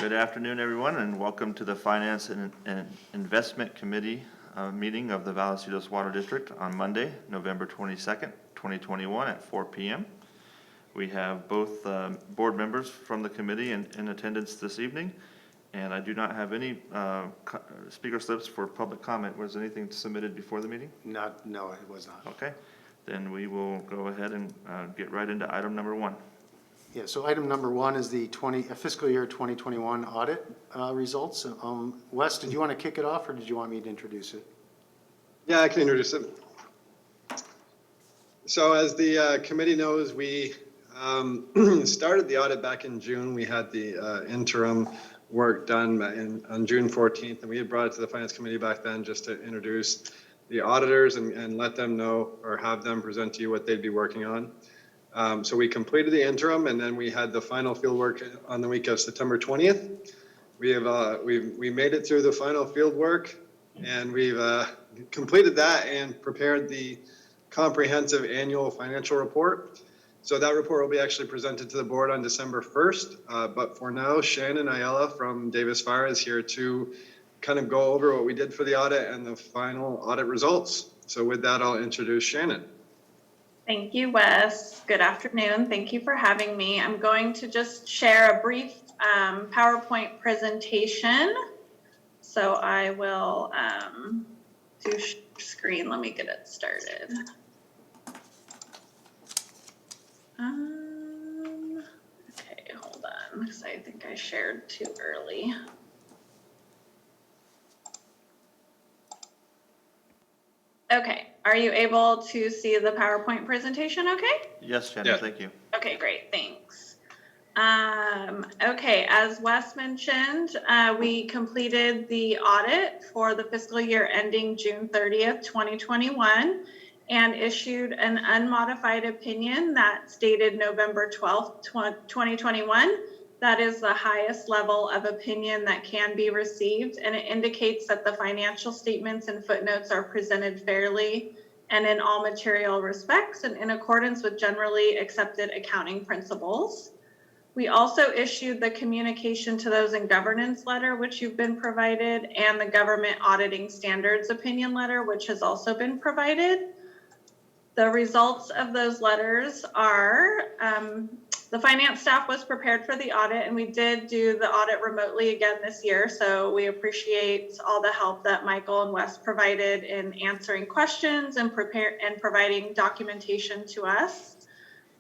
Good afternoon, everyone, and welcome to the Finance and Investment Committee meeting of the Vallecitos Water District on Monday, November 22nd, 2021 at 4 p.m. We have both board members from the committee in attendance this evening, and I do not have any speaker slips for public comment. Was anything submitted before the meeting? No, it was not. Okay, then we will go ahead and get right into item number one. Yeah, so item number one is the fiscal year 2021 audit results. Wes, did you want to kick it off or did you want me to introduce it? Yeah, I can introduce it. So as the committee knows, we started the audit back in June. We had the interim work done on June 14th, and we had brought it to the Finance Committee back then just to introduce the auditors and let them know or have them present to you what they'd be working on. So we completed the interim, and then we had the final field work on the week of September 20th. We made it through the final field work, and we've completed that and prepared the comprehensive annual financial report. So that report will be actually presented to the board on December 1st. But for now, Shannon Ayala from Davis Fire is here to kind of go over what we did for the audit and the final audit results. So with that, I'll introduce Shannon. Thank you, Wes. Good afternoon. Thank you for having me. I'm going to just share a brief PowerPoint presentation. So I will do screen. Let me get it started. Okay, hold on, because I think I shared too early. Okay, are you able to see the PowerPoint presentation okay? Yes, Shannon, Yeah. Thank you. Okay, great, thanks. Okay, as Wes mentioned, we completed the audit for the fiscal year ending June 30th, 2021, and issued an unmodified opinion that stated November 12th, 2021. That is the highest level of opinion that can be received, and it indicates that the financial statements and footnotes are presented fairly and in all material respects and in accordance with generally accepted accounting principles. We also issued the communication to those in governance letter, which you've been provided, and the government auditing standards opinion letter, which has also been provided. The results of those letters are the finance staff was prepared for the audit, and we did do the audit remotely again this year. So we appreciate all the help that Michael and Wes provided in answering questions and providing documentation to us.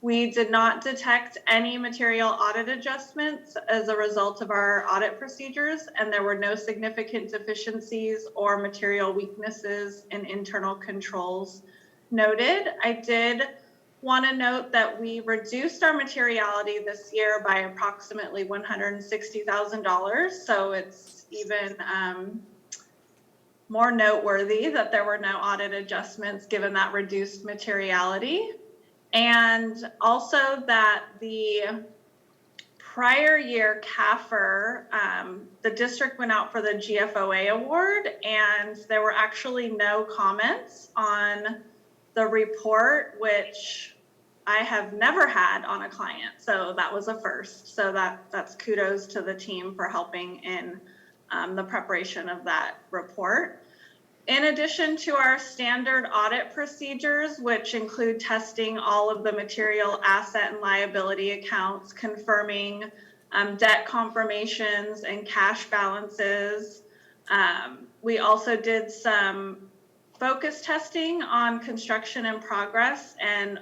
We did not detect any material audit adjustments as a result of our audit procedures, and there were no significant deficiencies or material weaknesses in internal controls noted. I did want to note that we reduced our materiality this year by approximately $160,000. So it's even more noteworthy that there were no audit adjustments given that reduced materiality. And also that the prior year CAFR, the district went out for the GFOA award, and there were actually no comments on the report, which I have never had on a client. So that was a first. So that's kudos to the team for helping in the preparation of that report. In addition to our standard audit procedures, which include testing all of the material asset and liability accounts, confirming debt confirmations and cash balances, we also did some focus testing on construction in progress and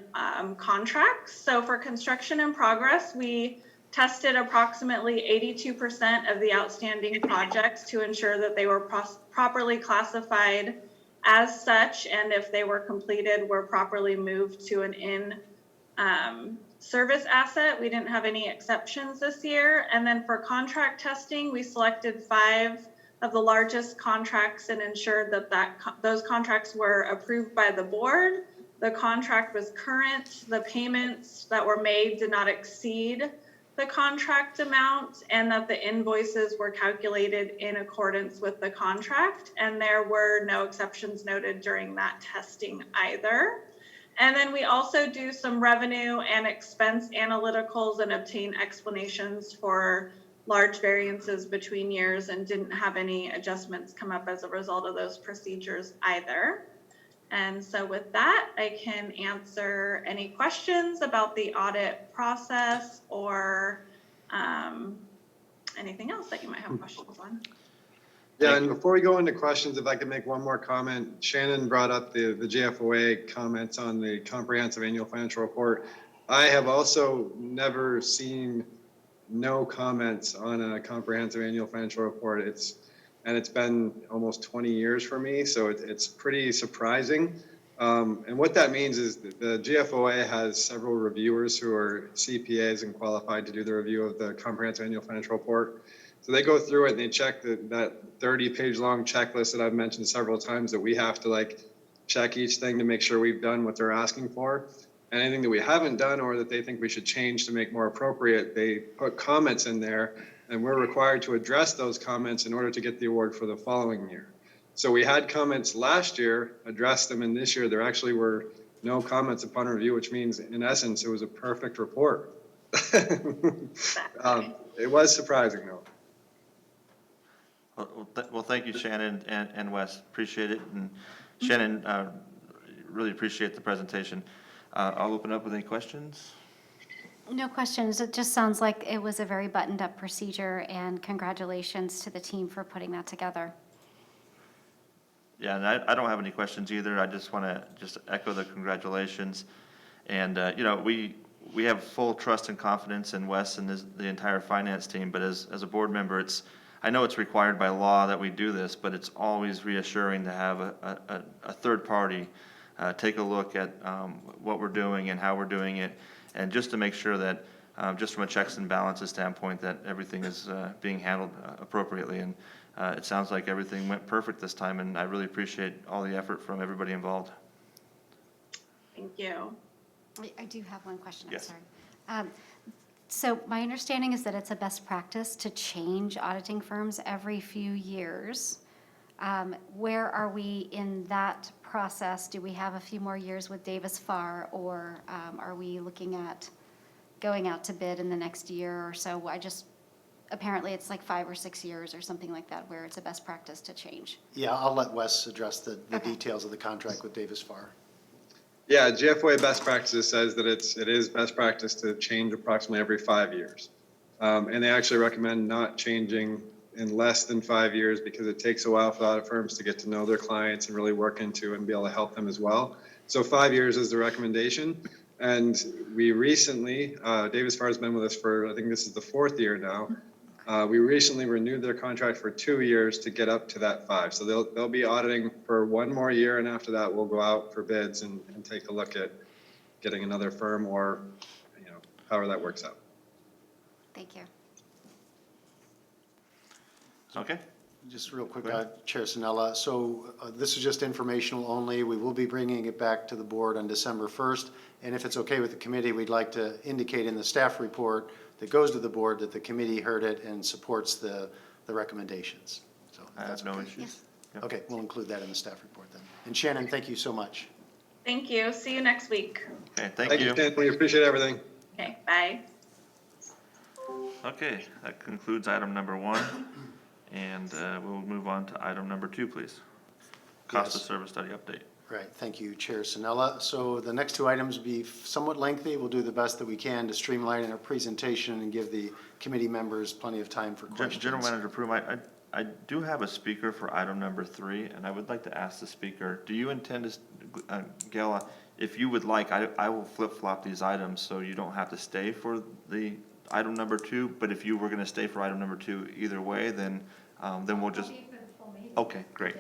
contracts. So for construction in progress, we tested approximately 82% of the outstanding projects to ensure that they were properly classified as such, and if they were completed, were properly moved to an in-service asset. We didn't have any exceptions this year. And then for contract testing, we selected 5 of the largest contracts and ensured that those contracts were approved by the board. The contract was current. The payments that were made did not exceed the contract amount, and that the invoices were calculated in accordance with the contract. And there were no exceptions noted during that testing either. And then we also do some revenue and expense analyticals and obtain explanations for large variances between years and didn't have any adjustments come up as a result of those procedures either. And so with that, I can answer any questions about the audit process or anything else that you might have questions on. Yeah, and before we go into questions, if I could make one more comment. Shannon brought up the GFOA comments on the comprehensive annual financial report. I have also never seen no comments on a comprehensive annual financial report. It's been almost 20 years for me, so it's pretty surprising. And what that means is that the GFOA has several reviewers who are CPAs and qualified to do the review of the comprehensive annual financial report. So they go through it and they check that 30-page long checklist that I've mentioned several times that we have to check each thing to make sure we've done what they're asking for. And anything that we haven't done or that they think we should change to make more appropriate, they put comments in there, and we're required to address those comments in order to get the award for the following year. So we had comments last year, addressed them, and this year there actually were no comments upon review, which means in essence it was a perfect report. It was surprising though. Well, thank you, Shannon and Wes. Appreciate it. And Shannon, really appreciate the presentation. I'll open up with any questions. No questions. It just sounds like it was a very buttoned-up procedure, and congratulations to the team for putting that together. Yeah, and I don't have any questions either. I just want to echo the congratulations. And, we have full trust and confidence in Wes and the entire finance team, but as a board member, I know it's required by law that we do this, but it's always reassuring to have a third party take a look at what we're doing and how we're doing it, and just to make sure that, just from a checks and balances standpoint, that everything is being handled appropriately. And it sounds like everything went perfect this time, and I really appreciate all the effort from everybody involved. Thank you. I do have one question. Yes. I'm sorry. So my understanding is that it's a best practice to change auditing firms every few years. Where are we in that process? Do we have a few more years with Davis Farr, or are we looking at going out to bid in the next year or so? Apparently it's like 5 or 6 years or something like that, where it's a best practice to change. Yeah, I'll let Wes address the details of the contract with Davis Farr. Yeah, GFOA best practices says that it is best practice to change approximately every 5 years. And they actually recommend not changing in less than 5 years because it takes a while for audit firms to get to know their clients and really work into and be able to help them as well. So 5 years is the recommendation. And we recently, Davis Farr has been with us for, I think this is the 4th year now. We recently renewed their contract for 2 years to get up to that 5. So they'll be auditing for 1 more year, and after that we'll go out for bids and take a look at getting another firm or, however that works out. Thank you. Okay. Just real quick, Go ahead. Chair Sinella. So this is just informational only. We will be bringing it back to the board on December 1st. And if it's okay with the committee, we'd like to indicate in the staff report that goes to the board that the committee heard it and supports the recommendations. So I that's have no okay. issues. Yep. Okay, we'll include that in the staff report then. And Shannon, thank you so much. Thank you. See you next week. Okay, Thank you, Stan. We appreciate everything. Okay, bye. Okay, that concludes item number 1. And we'll move on to item number 2, please. Cost of Yes. service study update. Right, thank you, Chair Sinella. So the next 2 items will be somewhat lengthy. We'll do the best that we can to streamline in our presentation and give the committee members plenty of time for questions. General Manager Pruitt, I do have a speaker for item number 3, and I would like to ask the speaker, do you intend to, Gail, if you would like, I will flip-flop these items so you don't have to stay for the item number 2, but if you were gonna stay for item number 2 either way, then we'll just. Okay, great.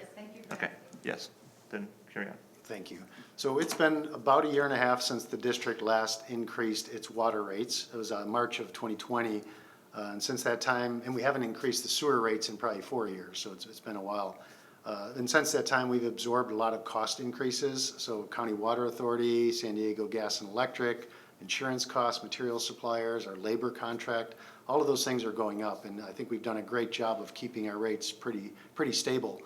Okay, yes, then carry on. Thank you. So it's been about 1.5 years since the district last increased its water rates. It was March of 2020. And since that time, and we haven't increased the sewer rates in probably 4 years, so it's been a while. And since that time, we've absorbed a lot of cost increases. So County Water Authority, San Diego Gas and Electric, insurance costs, material suppliers, our labor contract, all of those things are going up. And I think we've done a great job of keeping our rates pretty stable.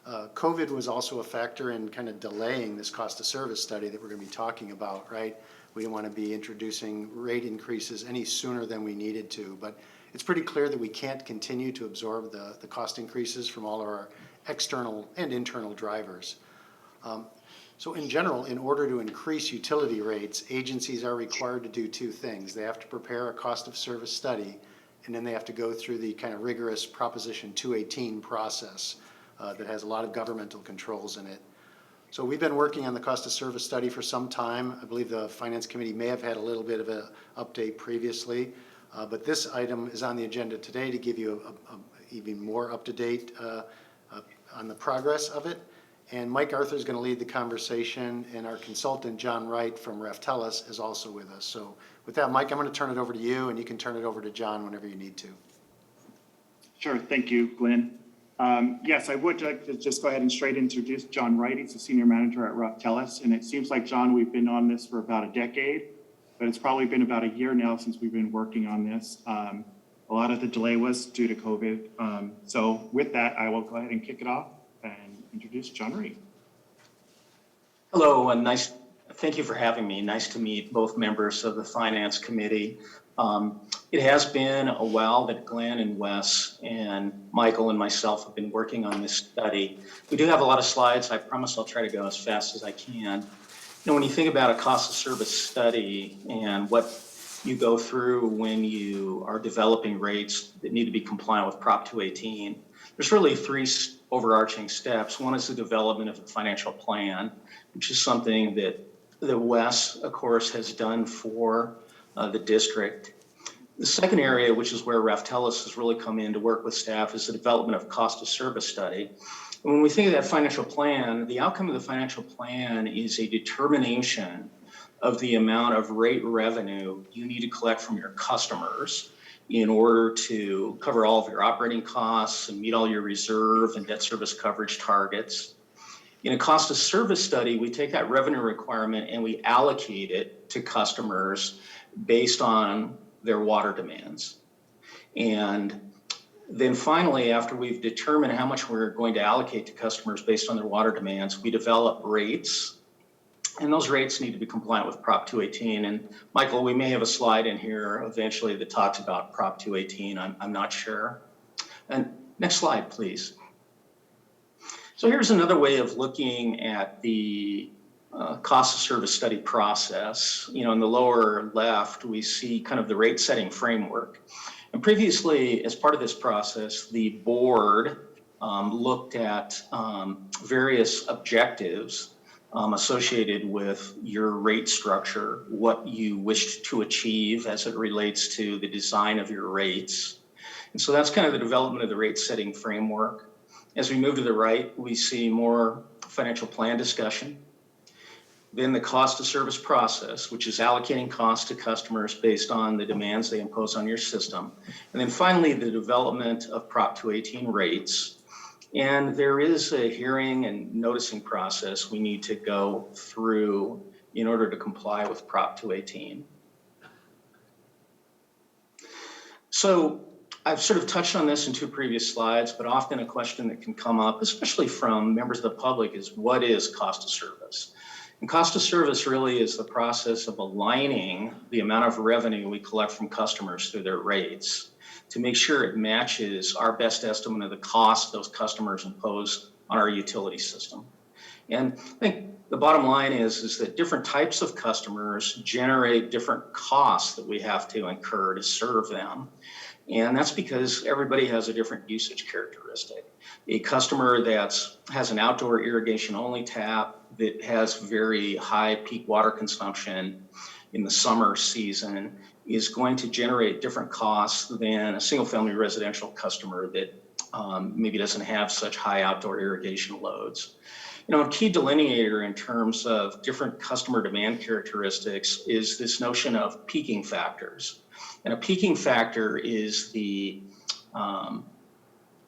COVID was also a factor in kind of delaying this cost of service study that we're going to be talking about, right? We didn't want to be introducing rate increases any sooner than we needed to, but it's pretty clear that we can't continue to absorb the cost increases from all of our external and internal drivers. So in general, in order to increase utility rates, agencies are required to do two things. They have to prepare a cost of service study, and then they have to go through the kind of rigorous Proposition 218 process that has a lot of governmental controls in it. So we've been working on the cost of service study for some time. I believe the Finance Committee may have had a little bit of an update previously, but this item is on the agenda today to give you a even more up-to-date on the progress of it. And Mike Arthur is going to lead the conversation, and our consultant, John Wright from Vallecitos, is also with us. So with that, Mike, I'm going to turn it over to you, and you can turn it over to John whenever you need to. Sure, thank you, Glenn. Yes, I would like to just go ahead and straight introduce John Wright. He's the senior manager at Vallecitos, and it seems like, John, we've been on this for about a decade, but it's probably been about a year now since we've been working on this. A lot of the delay was due to COVID. So with that, I will go ahead and kick it off and introduce John Wright. Hello, and thank you for having me. Nice to meet both members of the Finance Committee. It has been a while that Glenn and Wes and Michael and myself have been working on this study. We do have a lot of slides. I promise I'll try to go as fast as I can. You know, when you think about a cost of service study and what you go through when you are developing rates that need to be compliant with Prop 218, there's really three overarching steps. One is the development of a financial plan, which is something that Wes, of course, has done for the district. The second area, which is where Vallecitos has really come in to work with staff, is the development of cost of service study. And when we think of that financial plan, the outcome of the financial plan is a determination of the amount of rate revenue you need to collect from your customers in order to cover all of your operating costs and meet all your reserve and debt service coverage targets. In a cost of service study, we take that revenue requirement and we allocate it to customers based on their water demands. And then finally, after we've determined how much we're going to allocate to customers based on their water demands, we develop rates. And those rates need to be compliant with Prop 218. And Michael, we may have a slide in here eventually that talks about Prop 218. I'm not sure. And next slide, please. So here's another way of looking at the cost of service study process. You know, in the lower left, we see kind of the rate setting framework. And previously, as part of this process, the board looked at various objectives associated with your rate structure, what you wished to achieve as it relates to the design of your rates. And so that's kind of the development of the rate setting framework. As we move to the right, we see more financial plan discussion. Then the cost of service process, which is allocating costs to customers based on the demands they impose on your system. And then finally, the development of Prop 218 rates. And there is a hearing and noticing process we need to go through in order to comply with Prop 218. So I've sort of touched on this in two previous slides, but often a question that can come up, especially from members of the public, is what is cost of service? And cost of service really is the process of aligning the amount of revenue we collect from customers through their rates to make sure it matches our best estimate of the cost those customers impose on our utility system. And I think the bottom line is that different types of customers generate different costs that we have to incur to serve them. And that's because everybody has a different usage characteristic. A customer that has an outdoor irrigation only tap that has very high peak water consumption in the summer season is going to generate different costs than a single family residential customer that maybe doesn't have such high outdoor irrigation loads. You know, a key delineator in terms of different customer demand characteristics is this notion of peaking factors. And a peaking factor is the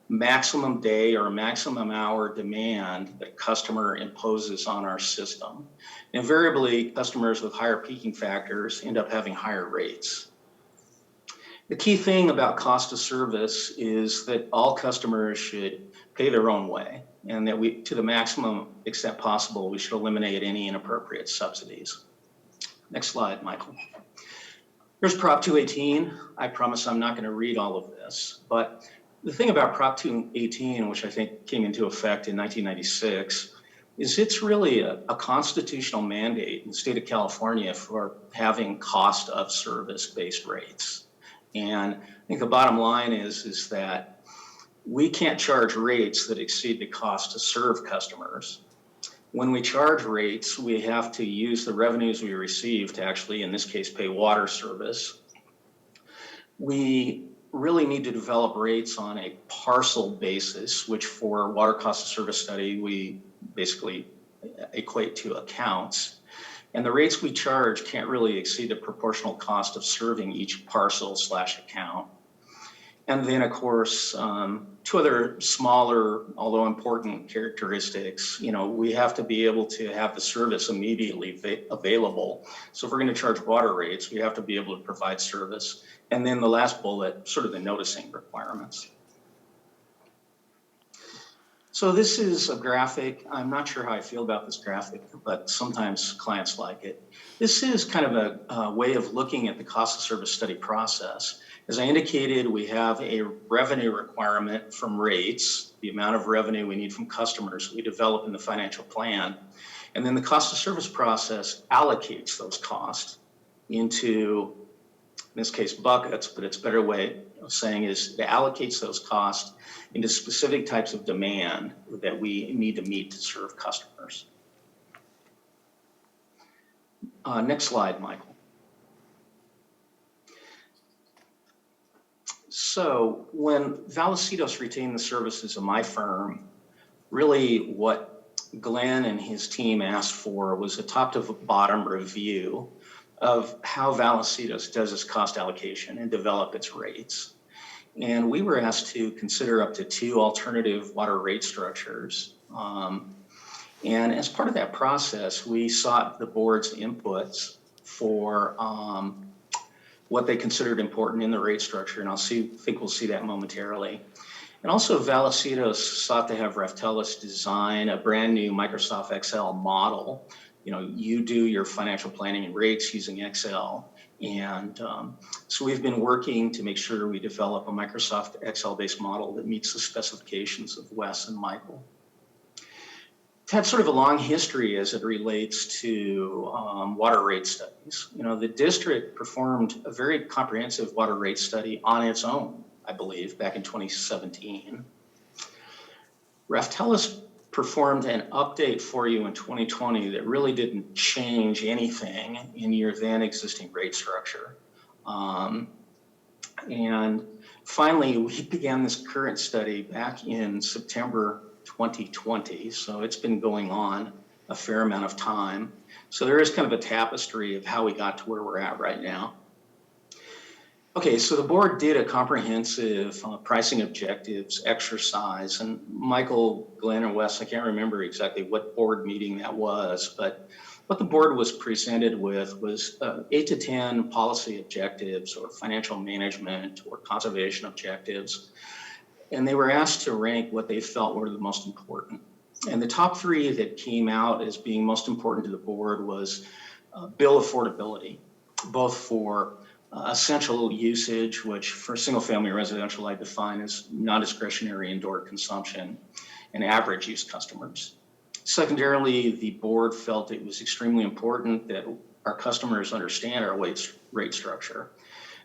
maximum day or maximum hour demand that a customer imposes on our system. Invariably, customers with higher peaking factors end up having higher rates. The key thing about cost of service is that all customers should pay their own way, and that we, to the maximum extent possible, we should eliminate any inappropriate subsidies. Next slide, Michael. There's Prop 218. I promise I'm not going to read all of this, but the thing about Prop 218, which I think came into effect in 1996, is it's really a constitutional mandate in the state of California for having cost of service based rates. And I think the bottom line is that we can't charge rates that exceed the cost to serve customers. When we charge rates, we have to use the revenues we receive to actually, in this case, pay water service. We really need to develop rates on a parcel basis, which for water cost of service study, we basically equate to accounts. And the rates we charge can't really exceed the proportional cost of serving each parcel/account. And then, of course, two other smaller, although important characteristics. We have to be able to have the service immediately available. So if we're going to charge water rates, we have to be able to provide service. And then the last bullet, sort of the noticing requirements. So this is a graphic. I'm not sure how I feel about this graphic, but sometimes clients like it. This is kind of a way of looking at the cost of service study process. As I indicated, we have a revenue requirement from rates, the amount of revenue we need from customers we develop in the financial plan. And then the cost of service process allocates those costs into, in this case, buckets, but it's a better way of saying is it allocates those costs into specific types of demand that we need to meet to serve customers. Next slide, Michael. So when Vallecitos retained the services of my firm, really what Glenn and his team asked for was a top to bottom review of how Vallecitos does its cost allocation and develop its rates. And we were asked to consider up to 2 alternative water rate structures. And as part of that process, we sought the board's inputs for what they considered important in the rate structure. And think we'll see that momentarily. And also Vallecitos sought to have Raftelis design a brand new Microsoft Excel model. You do your financial planning and rates using Excel. And so we've been working to make sure we develop a Microsoft Excel-based model that meets the specifications of Wes and Michael. It's had sort of a long history as it relates to water rate studies. The district performed a very comprehensive water rate study on its own, I believe, back in 2017. Raftelis performed an update for you in 2020 that really didn't change anything in your then existing rate structure. And finally, we began this current study back in September 2020. So it's been going on a fair amount of time. So there is kind of a tapestry of how we got to where we're at right now. Okay, so the board did a comprehensive pricing objectives exercise, and Michael, Glenn, and Wes, I can't remember exactly what board meeting that was, but what the board was presented with was 8 to 10 policy objectives or financial management or conservation objectives, and they were asked to rank what they felt were the most important. And the top 3 that came out as being most important to the board was bill affordability, both for essential usage, which for single-family residential I define as non-discretionary indoor consumption, and average use customers. Secondarily, the board felt it was extremely important that our customers understand our rate structure.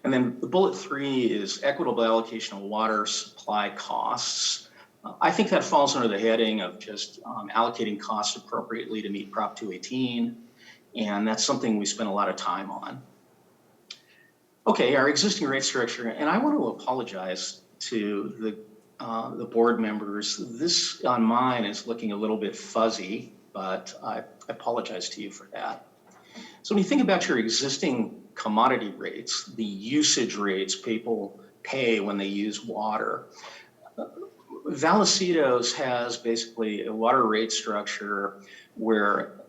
And then the bullet 3 is equitable allocation of water supply costs. I think that falls under the heading of just allocating costs appropriately to meet Prop 218, and that's something we spent a lot of time on. Okay, our existing rate structure, and I want to apologize to the board members. This on mine is looking a little bit fuzzy, but I apologize to you for that. So when you think about your existing commodity rates, the usage rates people pay when they use water, Vallecitos has basically a water rate structure where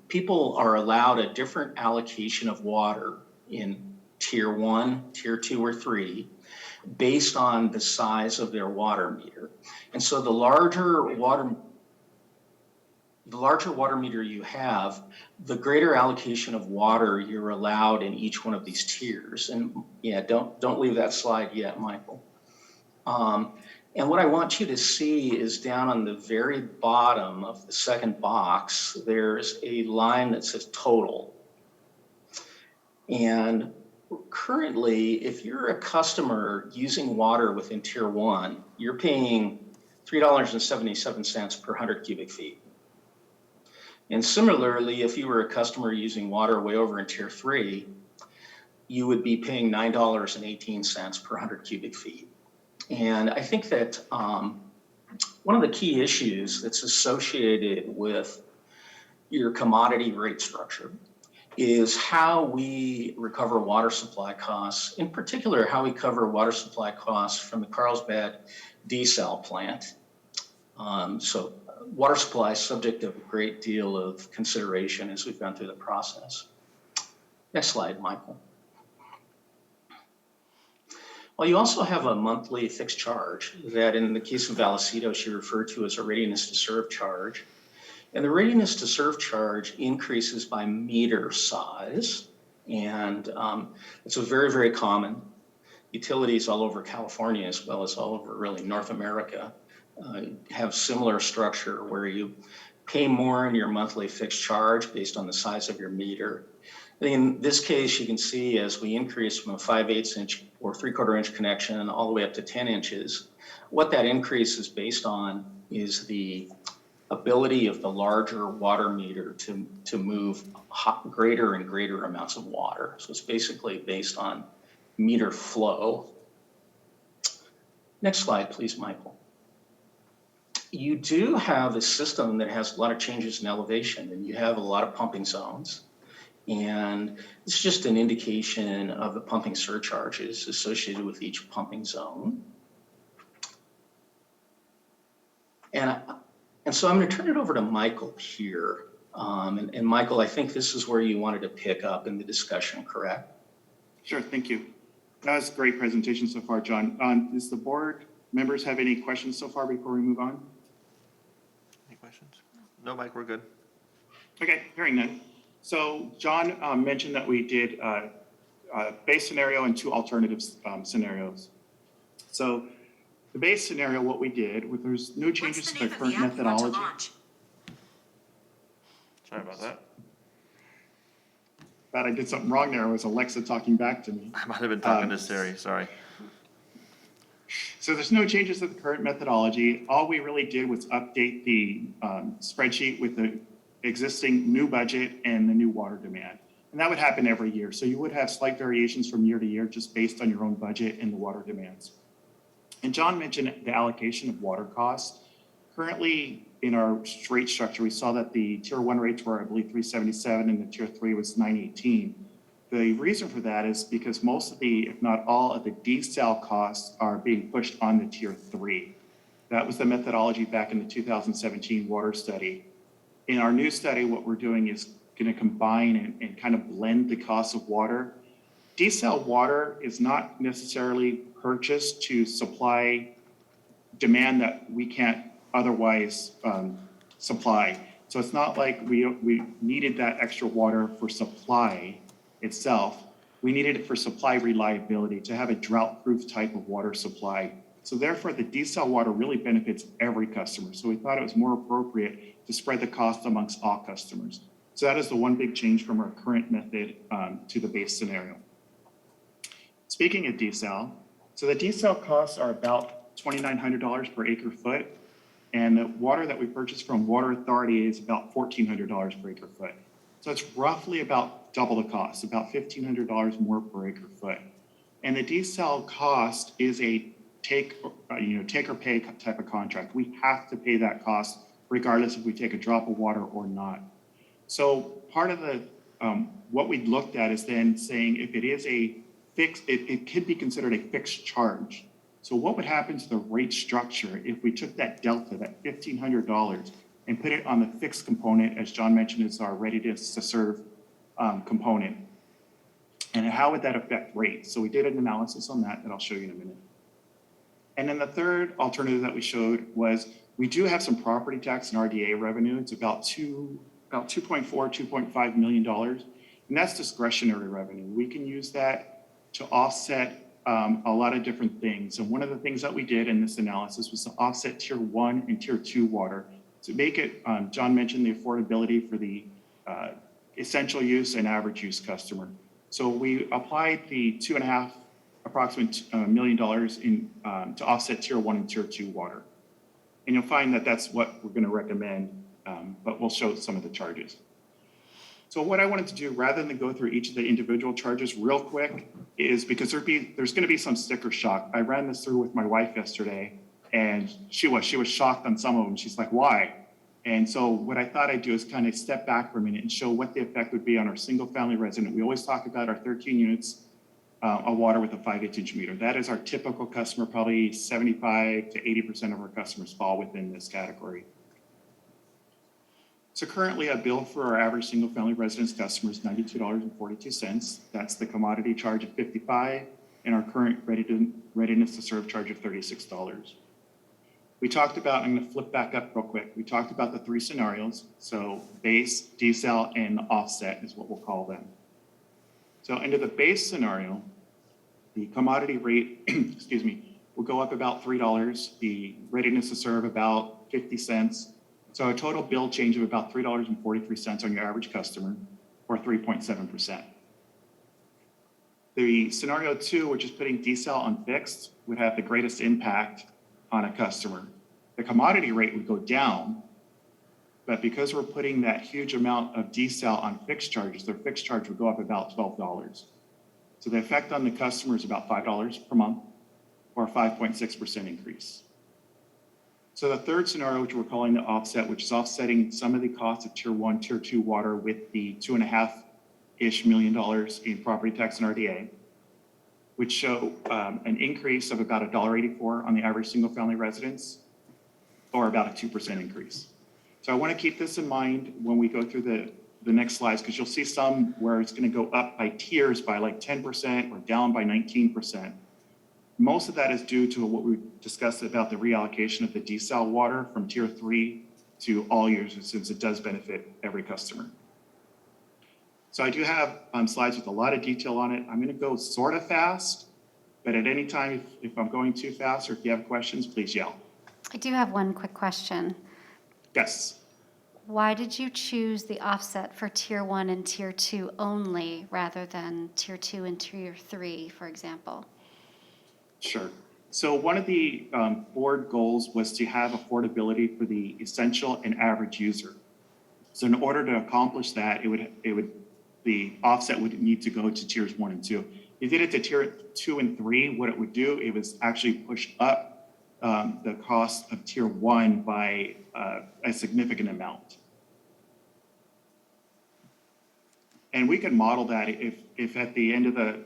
people are allowed a different allocation of water in Tier 1, Tier 2, or 3, based on the size of their water meter. And so the larger the larger water meter you have, the greater allocation of water you're allowed in each one of these tiers. And yeah, don't leave that slide yet, Michael. And what I want you to see is down on the very bottom of the second box, there's a line that says total. And currently, if you're a customer using water within tier 1, you're paying $3.77 per 100 cubic feet. And similarly, if you were a customer using water way over in tier 3, you would be paying $9.18 per 100 cubic feet. And I think that one of the key issues that's associated with your commodity rate structure is how we recover water supply costs, in particular, how we cover water supply costs from the Carlsbad desal plant. So water supply is subject of a great deal of consideration as we've gone through the process. Next slide, Michael. Well, you also have a monthly fixed charge that in the case of Vallecitos, you refer to as a readiness to serve charge. And the readiness to serve charge increases by meter size. And it's a very, very common. Utilities all over California, as well as all over really North America, have similar structure where you pay more in your monthly fixed charge based on the size of your meter. In this case, you can see as we increase from a 5/8 inch or 3/4 inch connection all the way up to 10 inches, what that increase is based on is the ability of the larger water meter to move greater and greater amounts of water. So it's basically based on meter flow. Next slide, please, Michael. You do have a system that has a lot of changes in elevation, and you have a lot of pumping zones. And it's just an indication of the pumping surcharges associated with each pumping zone. And so I'm going to turn it over to Michael here. And Michael, I think this is where you wanted to pick up in the discussion, correct? Sure, thank you. That was a great presentation so far, John. Does the board members have any questions so far before we move on? Any questions? No, Mike, we're good. Okay, hearing none. So John mentioned that we did a base scenario and 2 alternative scenarios. So the base scenario, what we did, there's no changes to the current methodology. Sorry about that. Thought I did something wrong there. It was Alexa talking back to me. I might have been talking to Siri, sorry. So there's no changes to the current methodology. All we really did was update the spreadsheet with the existing new budget and the new water demand. And that would happen every year. So you would have slight variations from year to year just based on your own budget and the water demands. And John mentioned the allocation of water costs. Currently in our rate structure, we saw that the tier 1 rates were, I believe, 377 and the tier 3 was 918. The reason for that is because most of the, if not all of the desal costs are being pushed on the tier 3. That was the methodology back in the 2017 water study. In our new study, what we're doing is going to combine and kind of blend the cost of water. Desal water is not necessarily purchased to supply demand that we can't otherwise supply. So it's not like we needed that extra water for supply itself. We needed it for supply reliability, to have a drought-proof type of water supply. So therefore, the desal water really benefits every customer. So we thought it was more appropriate to spread the cost amongst all customers. So that is the one big change from our current method to the base scenario. Speaking of desal, so the desal costs are about $2,900 per acre foot. And the water that we purchase from Water Authority is about $1,400 per acre foot. So it's roughly about double the cost, about $1,500 more per acre foot. And the desal cost is a take or pay type of contract. We have to pay that cost regardless if we take a drop of water or not. So part of the what we looked at is then saying if it is a fixed, it could be considered a fixed charge. So what would happen to the rate structure if we took that delta, that $1,500, and put it on the fixed component, as John mentioned, is our readiness to serve component? And how would that affect rates? So we did an analysis on that I'll show you in a minute. And then the third alternative that we showed was we do have some property tax and RDA revenue. It's about $2.4, $2.5 million. And that's discretionary revenue. We can use that to offset a lot of different things. And one of the things that we did in this analysis was to offset tier 1 and tier 2 water to make it, John mentioned the affordability for the essential use and average use customer. So we applied the approximate $2.5 million to offset tier 1 and tier 2 water. And you'll find that that's what we're going to recommend, but we'll show some of the charges. So what I wanted to do, rather than go through each of the individual charges real quick, is because there's going to be some sticker shock. I ran this through with my wife yesterday, and she was shocked on some of them. She's like, why? And so what I thought I'd do is kind of step back for a minute and show what the effect would be on our single family resident. We always talk about our 13 units of water with a 5/8" meter. That is our typical customer. Probably 75 to 80% of our customers fall within this category. So currently a bill for our average single family residence customer is $92.42. That's the commodity charge of $55 and our current readiness to serve charge of $36. We talked about, I'm going to flip back up real quick. We talked about the 3 scenarios. So base, decel, and offset is what we'll call them. So into the base scenario, the commodity rate, excuse me, will go up about $3. The readiness to serve about 50 cents. So a total bill change of about $3.43 on your average customer, or 3.7%. The scenario 2, which is putting decel on fixed, would have the greatest impact on a customer. The commodity rate would go down, but because we're putting that huge amount of decel on fixed charges, their fixed charge would go up about $12. So the effect on the customer is about $5 per month, or a 5.6% increase. So the third scenario, which we're calling the offset, which is offsetting some of the costs of tier 1, tier 2 water with the $2.5-ish million in property tax and RDA, which show an increase of about $1.84 on the average single family residence, or about a 2% increase. So I want to keep this in mind when we go through the next slides, because you'll see some where it's going to go up by tiers by like 10% or down by 19%. Most of that is due to what we discussed about the reallocation of the desal water from tier 3 to all users, since it does benefit every customer. So I do have slides with a lot of detail on it. I'm going to go sort of fast, but at any time, if I'm going too fast or if you have questions, please yell. I do have one quick question. Yes. Why did you choose the offset for tier 1 and tier 2 only rather than tier 2 and tier 3, for example? Sure. So one of the board goals was to have affordability for the essential and average user. So in order to accomplish that, the offset would need to go to tiers 1 and 2. If you did it to tier 2 and 3, what it would do, it was actually push up the cost of tier 1 by a significant amount. And we can model that if at the end of the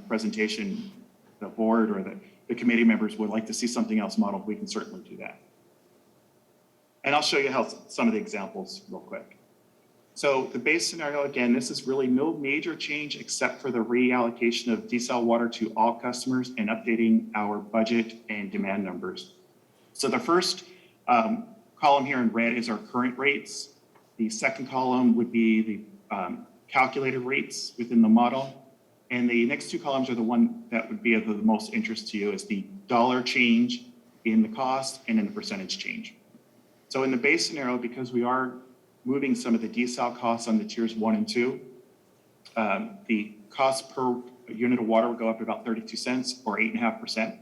presentation, the board or the committee members would like to see something else modeled, we can certainly do that. And I'll show you how some of the examples real quick. So the base scenario, again, this is really no major change except for the reallocation of desal water to all customers and updating our budget and demand numbers. So the first column here in red is our current rates. The second column would be the calculated rates within the model. And the next 2 columns are the one that would be of the most interest to you, is the dollar change in the cost and in the percentage change. So in the base scenario, because we are moving some of the desal costs on the tiers 1 and 2, the cost per unit of water will go up about 32 cents or 8.5%.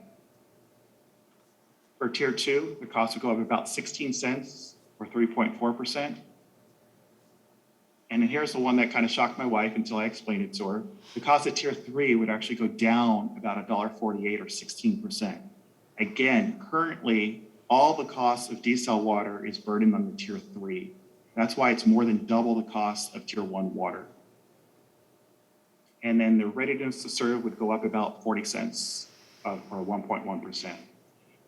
For tier 2, the cost will go up about 16 cents or 3.4%. And then here's the one that kind of shocked my wife until I explained it to her. The cost of tier 3 would actually go down about $1.48 or 16%. Again, currently, all the cost of desal water is burdened on the tier 3. That's why it's more than double the cost of tier 1 water. And then the readiness to serve would go up about 40 cents or 1.1%.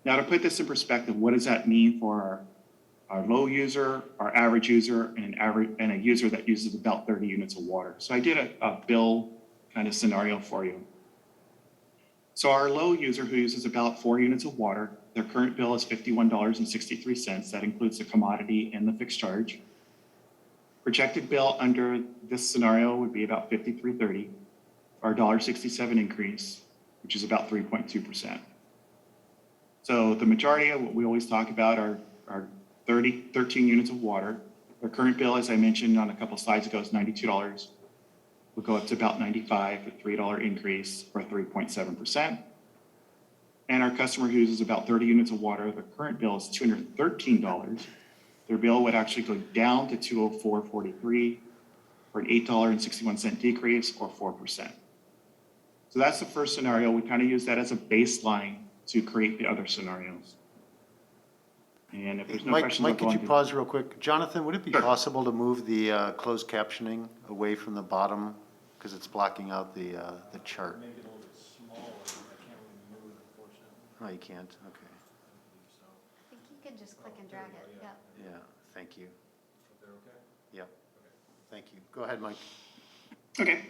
Now, to put this in perspective, what does that mean for our low user, our average user, and a user that uses about 30 units of water? So I did a bill kind of scenario for you. So our low user who uses about 4 units of water, their current bill is $51.63. That includes the commodity and the fixed charge. Projected bill under this scenario would be about $53.30, or $1.67 increase, which is about 3.2%. So the majority of what we always talk about are 13 units of water. Their current bill, as I mentioned on a couple slides ago, is $92. Will go up to about $95, a $3 increase, or 3.7%. And our customer who uses about 30 units of water, the current bill is $213. Their bill would actually go down to $204.43, or an $8.61 decrease, or 4%. So that's the first scenario. We kind of use that as a baseline to create the other scenarios. And if there's no questions, Mike, I'll go could on you to- pause real quick? Jonathan, would it be Sure. possible to move the closed captioning away from the bottom? Because it's blocking out the chart. Make it a little bit smaller, I can't really move it unfortunately. Oh, you can't? Okay. I think you can just click and drag it, yeah. Yeah, thank you. Up there, okay? Yep. Thank you. Go ahead, Mike. Okay,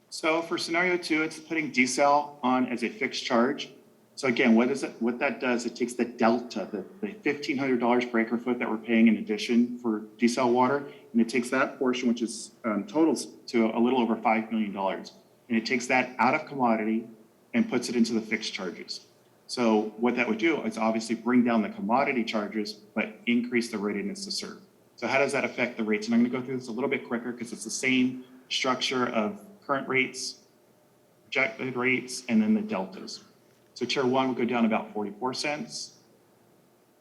so for scenario 2, it's putting desal on as a fixed charge. So again, what that does, it takes the delta, the $1,500 per acre foot that we're paying in addition for desal water, and it takes that portion, which is totals to a little over $5 million. And it takes that out of commodity and puts it into the fixed charges. So what that would do is obviously bring down the commodity charges, but increase the readiness to serve. So how does that affect the rates? And I'm going to go through this a little bit quicker because it's the same structure of current rates, projected rates, and then the deltas. So tier 1 would go down about 44 cents,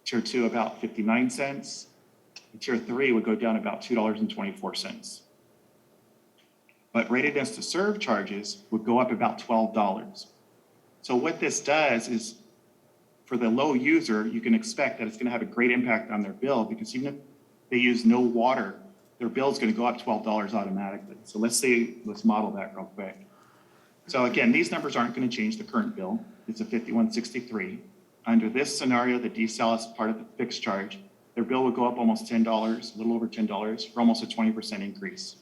tier 2 about 59 cents, and tier 3 would go down about $2.24. But readiness to serve charges would go up about $12. So what this does is, for the low user, you can expect that it's going to have a great impact on their bill, because even if they use no water, their bill is going to go up $12 automatically. So let's model that real quick. So again, these numbers aren't going to change the current bill. It's a $51.63. Under this scenario, the desal is part of the fixed charge. Their bill would go up almost $10, a little over $10, for almost a 20% increase.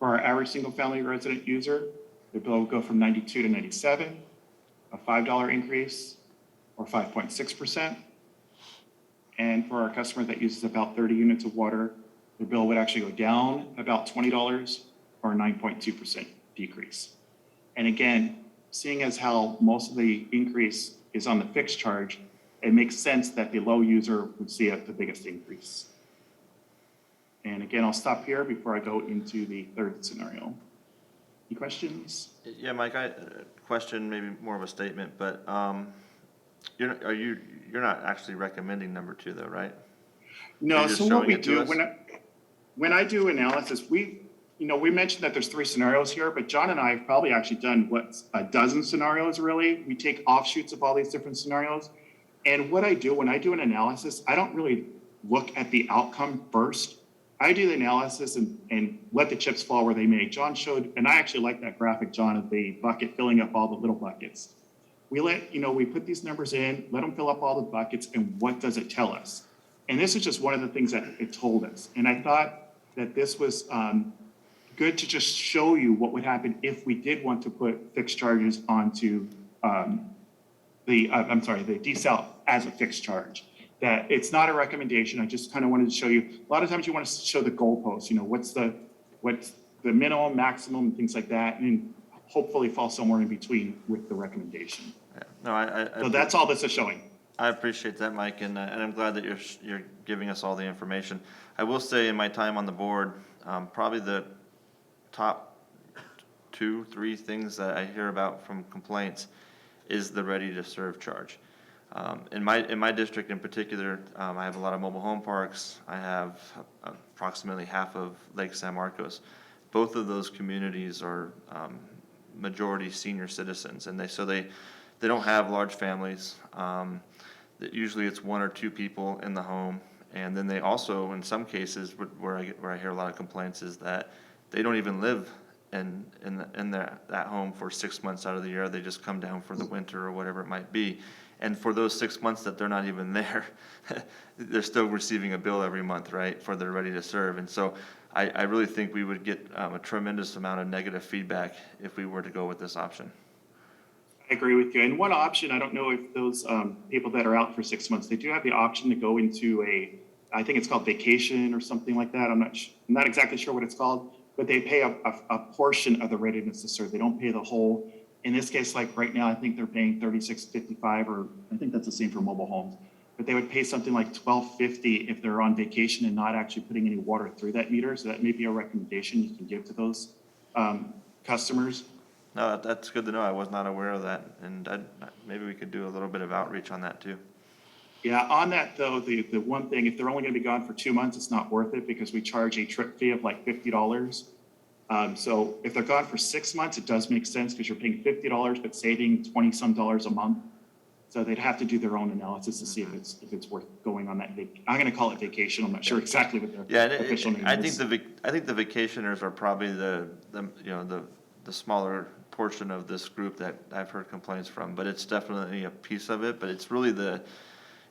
For our average single-family resident user, their bill would go from 92 to 97, a $5 increase, or 5.6%. And for our customer that uses about 30 units of water, their bill would actually go down about $20, or 9.2% decrease. And again, seeing as how most of the increase is on the fixed charge, it makes sense that the low user would see the biggest increase. And again, I'll stop here before I go into the third scenario. Any questions? Yeah, Mike, question, maybe more of a statement, but you're not actually recommending number 2 though, right? No, You're just so what showing we it to do, us? when I do analysis, we mentioned that there's 3 scenarios here, but John and I have probably actually done a dozen scenarios really. We take offshoots of all these different scenarios. And what I do when I do an analysis, I don't really look at the outcome first. I do the analysis and let the chips fall where they may. John showed, and I actually like that graphic, John, of the bucket filling up all the little buckets. We put these numbers in, let them fill up all the buckets, and what does it tell us? And this is just one of the things that it told us. And I thought that this was good to just show you what would happen if we did want to put fixed charges onto the desal as a fixed charge. That it's not a recommendation. I just kind of wanted to show you. A lot of times you want to show the goalposts. What's the minimum, maximum, and things like that, and hopefully fall somewhere in between with the recommendation. Yeah. No, So that's all this is showing. I appreciate that, Mike, and I'm glad that you're giving us all the information. I will say, in my time on the board, probably the top 2-3 things that I hear about from complaints is the ready to serve charge. In my district in particular, I have a lot of mobile home parks. I have approximately half of Lake San Marcos. Both of those communities are majority senior citizens, and they don't have large families. Usually it's 1 or 2 people in the home, and then they also, in some cases, where I hear a lot of complaints, is that they don't even live in that home for 6 months out of the year. They just come down for the winter or whatever it might be. And for those 6 months that they're not even there, they're still receiving a bill every month, right, for their ready to serve. And so I really think we would get a tremendous amount of negative feedback if we were to go with this option. I agree with you. And one option, I don't know if those people that are out for 6 months, they do have the option to go into I think it's called vacation or something like that. I'm not exactly sure what it's called, but they pay a portion of the readiness to serve. They don't pay the whole. In this case, like right now, I think they're paying $36.55, or I think that's the same for mobile homes. But they would pay something like $12.50 if they're on vacation and not actually putting any water through that meter. So that may be a recommendation you can give to those customers. No, that's good to know. I was not aware of that, and maybe we could do a little bit of outreach on that too. Yeah, on that though, the one thing, if they're only gonna be gone for 2 months, it's not worth it because we charge a trip fee of like $50. So if they're gone for 6 months, it does make sense because you're paying $50 but saving 20 some dollars a month. So they'd have to do their own analysis to see if it's worth going on that I'm gonna call it vacation. I'm not sure exactly what the Yeah, and official name I is. think the vacationers are probably the smaller portion of this group that I've heard complaints from, but it's definitely a piece of it. But it's really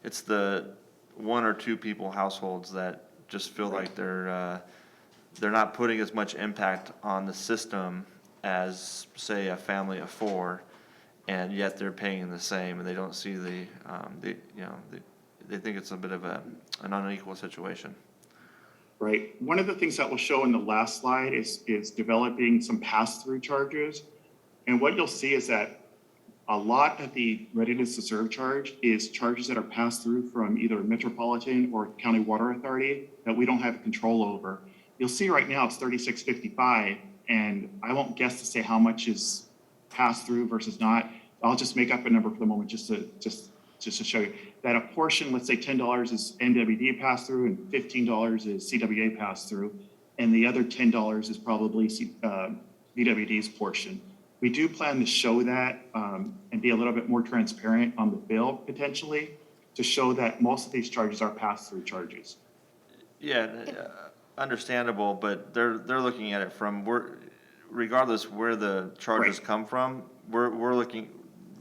it's the 1 or 2 people households that just feel like they're not putting as much impact on the system as, say, a family of 4, and yet they're paying the same, and they don't see they think it's a bit of an unequal situation. Right. One of the things that we'll show in the last slide is developing some pass-through charges. And what you'll see is that a lot of the readiness to serve charge is charges that are passed through from either Metropolitan or County Water Authority that we don't have control over. You'll see right now it's $36.55, and I won't guess to say how much is passed through versus not. I'll just make up a number for the moment just to show you that a portion, let's say $10 is NWD pass through and $15 is CWA pass through, and the other $10 is probably VWD's portion. We do plan to show that and be a little bit more transparent on the bill potentially to show that most of these charges are pass-through charges. Yeah, understandable, but they're looking at it from regardless where the charges come from. We're looking,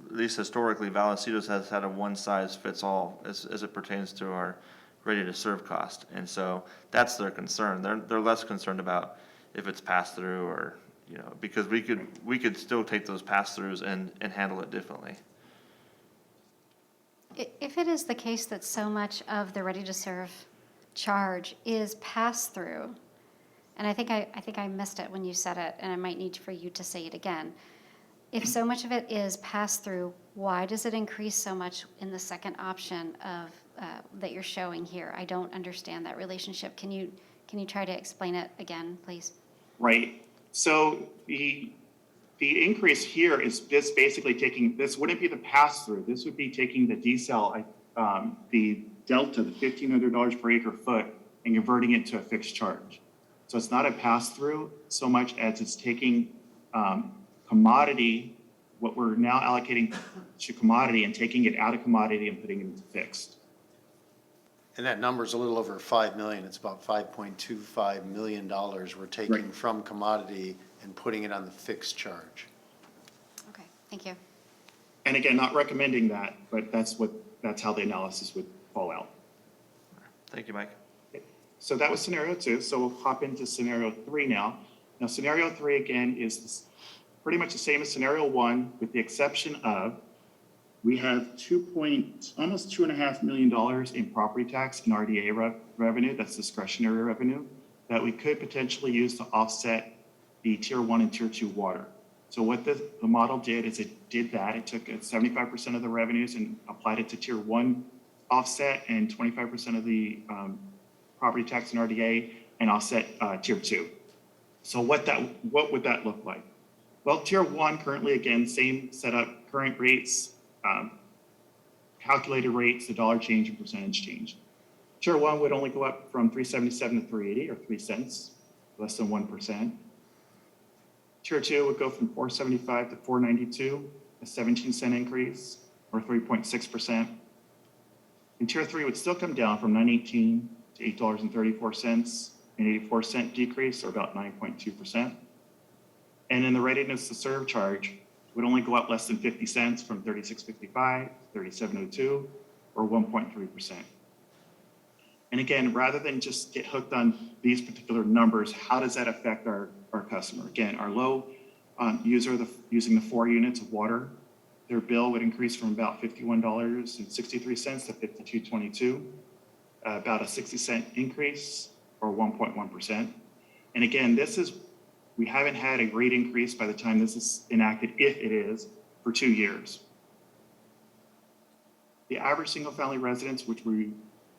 at least historically, Vallecitos has had a one-size-fits-all as it pertains to our ready-to-serve cost, and so that's their concern. They're less concerned about if it's passed through or, because we could still take those pass-throughs and handle it differently. If it is the case that so much of the ready-to-serve charge is pass-through, and I think I missed it when you said it, and I might need for you to say it again. If so much of it is pass-through, why does it increase so much in the second option of that you're showing here? I don't understand that relationship. Can you try to explain it again, please? Right. So the increase here is just basically taking, this wouldn't be the pass-through. This would be taking the decel, the delta, the $1,500 per acre foot, and converting it to a fixed charge. So it's not a pass-through so much as it's taking commodity, what we're now allocating to commodity, and taking it out of commodity and putting it into fixed. And that number's a little over 5 million. It's about $5.25 million we're taking from commodity and putting it on the fixed charge. Okay, thank you. And again, not recommending that, but that's how the analysis would fall out. Thank you, Mike. Okay. So that was scenario 2. So we'll hop into scenario 3 now. Now, scenario 3 again is pretty much the same as scenario 1, with the exception of we have almost $2.5 million in property tax and RDA revenue, that's discretionary revenue, that we could potentially use to offset the tier 1 and tier 2 water. So what the model did is it did that. It took 75% of the revenues and applied it to tier 1 offset and 25% of the property tax and RDA and offset tier 2. So what would that look like? Well, tier 1 currently, again, same setup, current rates, calculated rates, the dollar change and percentage change. Tier 1 would only go up from 377 to 380, or 3 cents, less than 1%. Tier 2 would go from 475 to 492, a 17-cent increase, or 3.6%. And Tier 3 would still come down from 918 to $8.34, an 84-cent decrease, or about 9.2%. And then the readiness to serve charge would only go up less than 50 cents from 36.55 to 37.02, or 1.3%. And again, rather than just get hooked on these particular numbers, how does that affect our customer? Again, our low user using the 4 units of water their bill would increase from about $51.63 to $52.22, about a 60-cent increase or 1.1%. And again, we haven't had a rate increase by the time this is enacted, if it is, for 2 years. The average single-family residence, which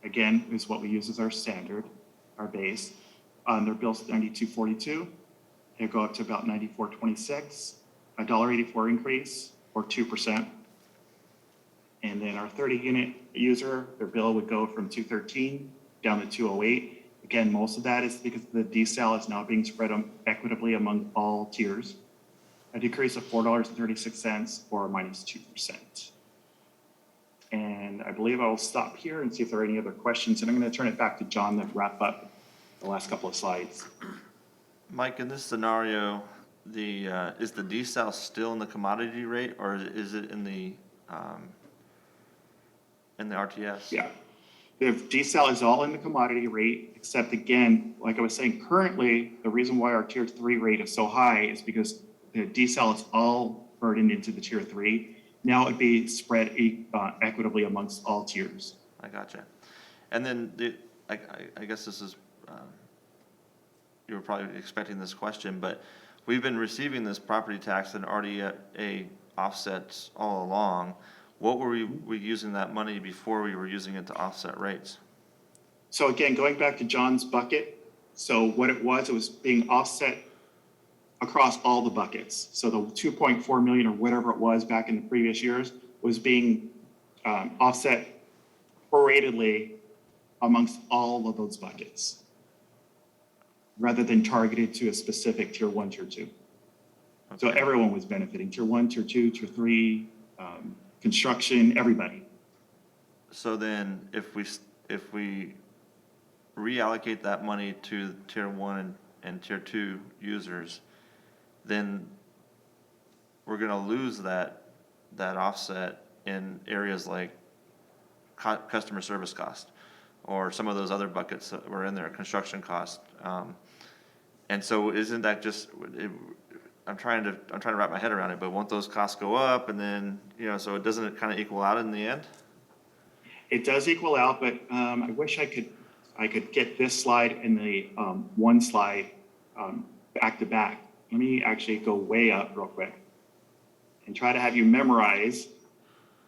again, is what we use as our standard, our base, their bill's $92.42. It'll go up to about $94.26, a $1.84 increase, or 2%. And then our 30-unit user, their bill would go from $213 down to $208. Again, most of that is because the desal is now being spread equitably among all tiers. A decrease of $4.36 or minus 2%. And I believe I will stop here and see if there are any other questions. And I'm going to turn it back to John to wrap up the last couple of slides. Mike, in this scenario, is the desal still in the commodity rate, or is it in the RTS? Yeah. The desal is all in the commodity rate, except again, like I was saying, currently, the reason why our tier 3 rate is so high is because the desal is all burdened into the tier 3. Now it'd be spread equitably amongst all tiers. I gotcha. And then I guess this is, you were probably expecting this question, but we've been receiving this property tax and RDA offsets all along. What were we using that money before we were using it to offset rates? So again, going back to John's bucket, so what it was being offset across all the buckets. So the 2.4 million or whatever it was back in the previous years was being offset proratedly amongst all of those buckets, rather than targeted to a specific tier 1, tier 2. So everyone was benefiting, tier 1, tier 2, tier 3, construction, everybody. So then if we reallocate that money to tier 1 and tier 2 users, then we're going to lose that offset in areas like customer service cost or some of those other buckets that were in there, construction cost. And so isn't that just, I'm trying to wrap my head around it, but won't those costs go up, and then, so it doesn't kind of equal out in the end? It does equal out, but I wish I could get this slide and the one slide back to back. Let me actually go way up real quick and try to have you memorize.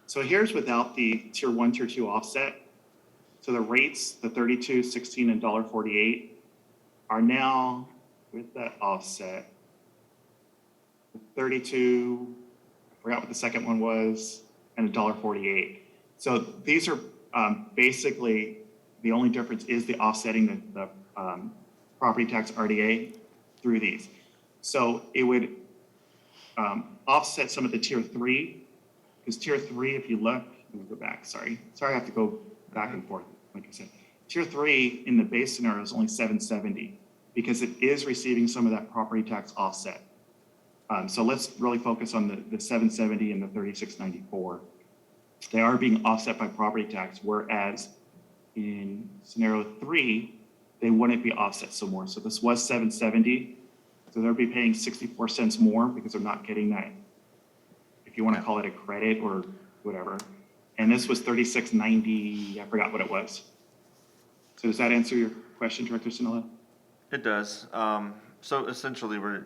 So here's without the tier 1, tier 2 offset. So the rates, the 32, 16, and $1.48 are now with that offset. 32, I forgot what the second one was, and $1.48. So these are basically, the only difference is the offsetting the property tax RDA through these. So it would offset some of the tier 3, because tier 3, if you look, let me go back, sorry, I have to go back and forth, like I said. Tier 3 in the base scenario is only 770, because it is receiving some of that property tax offset. So let's really focus on the 770 and the 3694. They are being offset by property tax, whereas in scenario 3, they wouldn't be offset so more. So this was 770, so they'll be paying 64 cents more because they're not getting that, if you want to call it a credit or whatever. And this was 3690, I forgot what it was. So does that answer your question, Director Sinala? It does. So essentially, we're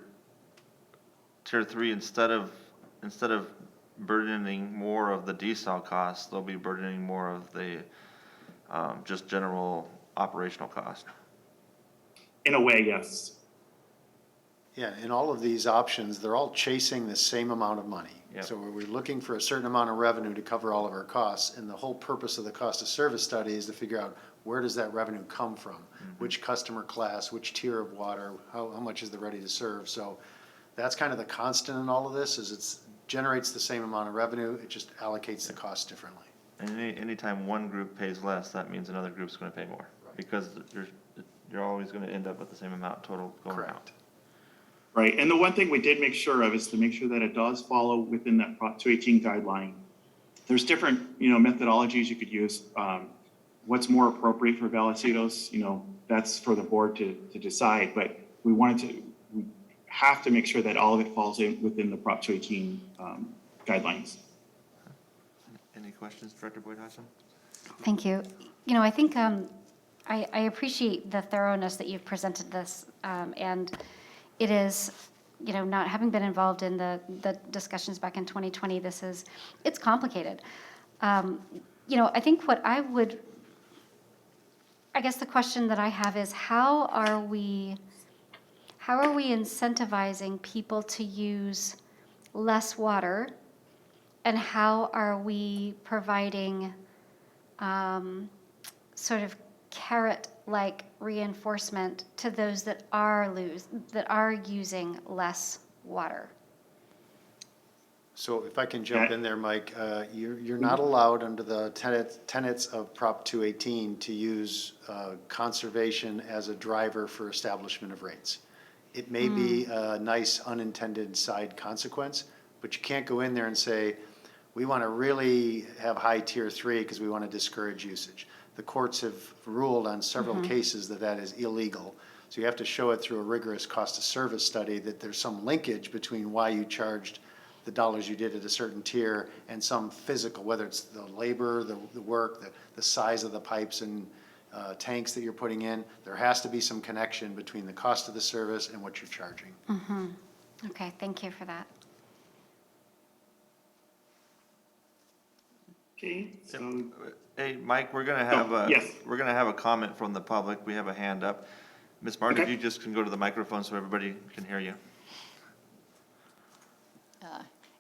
tier 3, instead of burdening more of the desal costs, they'll be burdening more of the just general operational cost. In a way, yes. Yeah, in all of these options, they're all chasing the same amount of money. Yep. So we're looking for a certain amount of revenue to cover all of our costs, and the whole purpose of the cost of service study is to figure out where does that revenue come from? Which customer class, which tier of water, how much is the ready to serve? So that's kind of the constant in all of this, is it generates the same amount of revenue, it just allocates the cost differently. And anytime one group pays less, that means another group's going to pay more, because you're always going to end up with the same amount total going out. Correct. Right, and the one thing we did make sure of is to make sure that it does follow within that Prop 218 guideline. There's different, methodologies you could use. What's more appropriate for Vallecitos, that's for the board to decide. But we have to make sure that all of it falls within the Prop 218 guidelines. Any questions, Director Boyd Hodgson? Thank you. You know, I think I appreciate the thoroughness that you've presented this, and it is, you know, not having been involved in the discussions back in 2020, it's complicated. You know, I think I guess the question that I have is how are we incentivizing people to use less water, and how are we providing sort of carrot-like reinforcement to those that are using less water? So if I can jump in there, Mike, you're not allowed under the tenets of Prop 218 to use conservation as a driver for establishment of rates. It may be a nice unintended side consequence, but you can't go in there and say, we want to really have high tier 3 because we want to discourage usage. The courts have ruled on several cases that is illegal. So you have to show it through a rigorous cost of service study that there's some linkage between why you charged the dollars you did at a certain tier and some physical, whether it's the labor, the work, the size of the pipes and tanks that you're putting in. There has to be some connection between the cost of the service and what you're charging. Okay, thank you for that. Okay, so, Hey, Mike, we're gonna have yes. we're gonna have a comment from the public. We have a hand up. Ms. Martin, if Okay. you just can go to the microphone so everybody can hear you.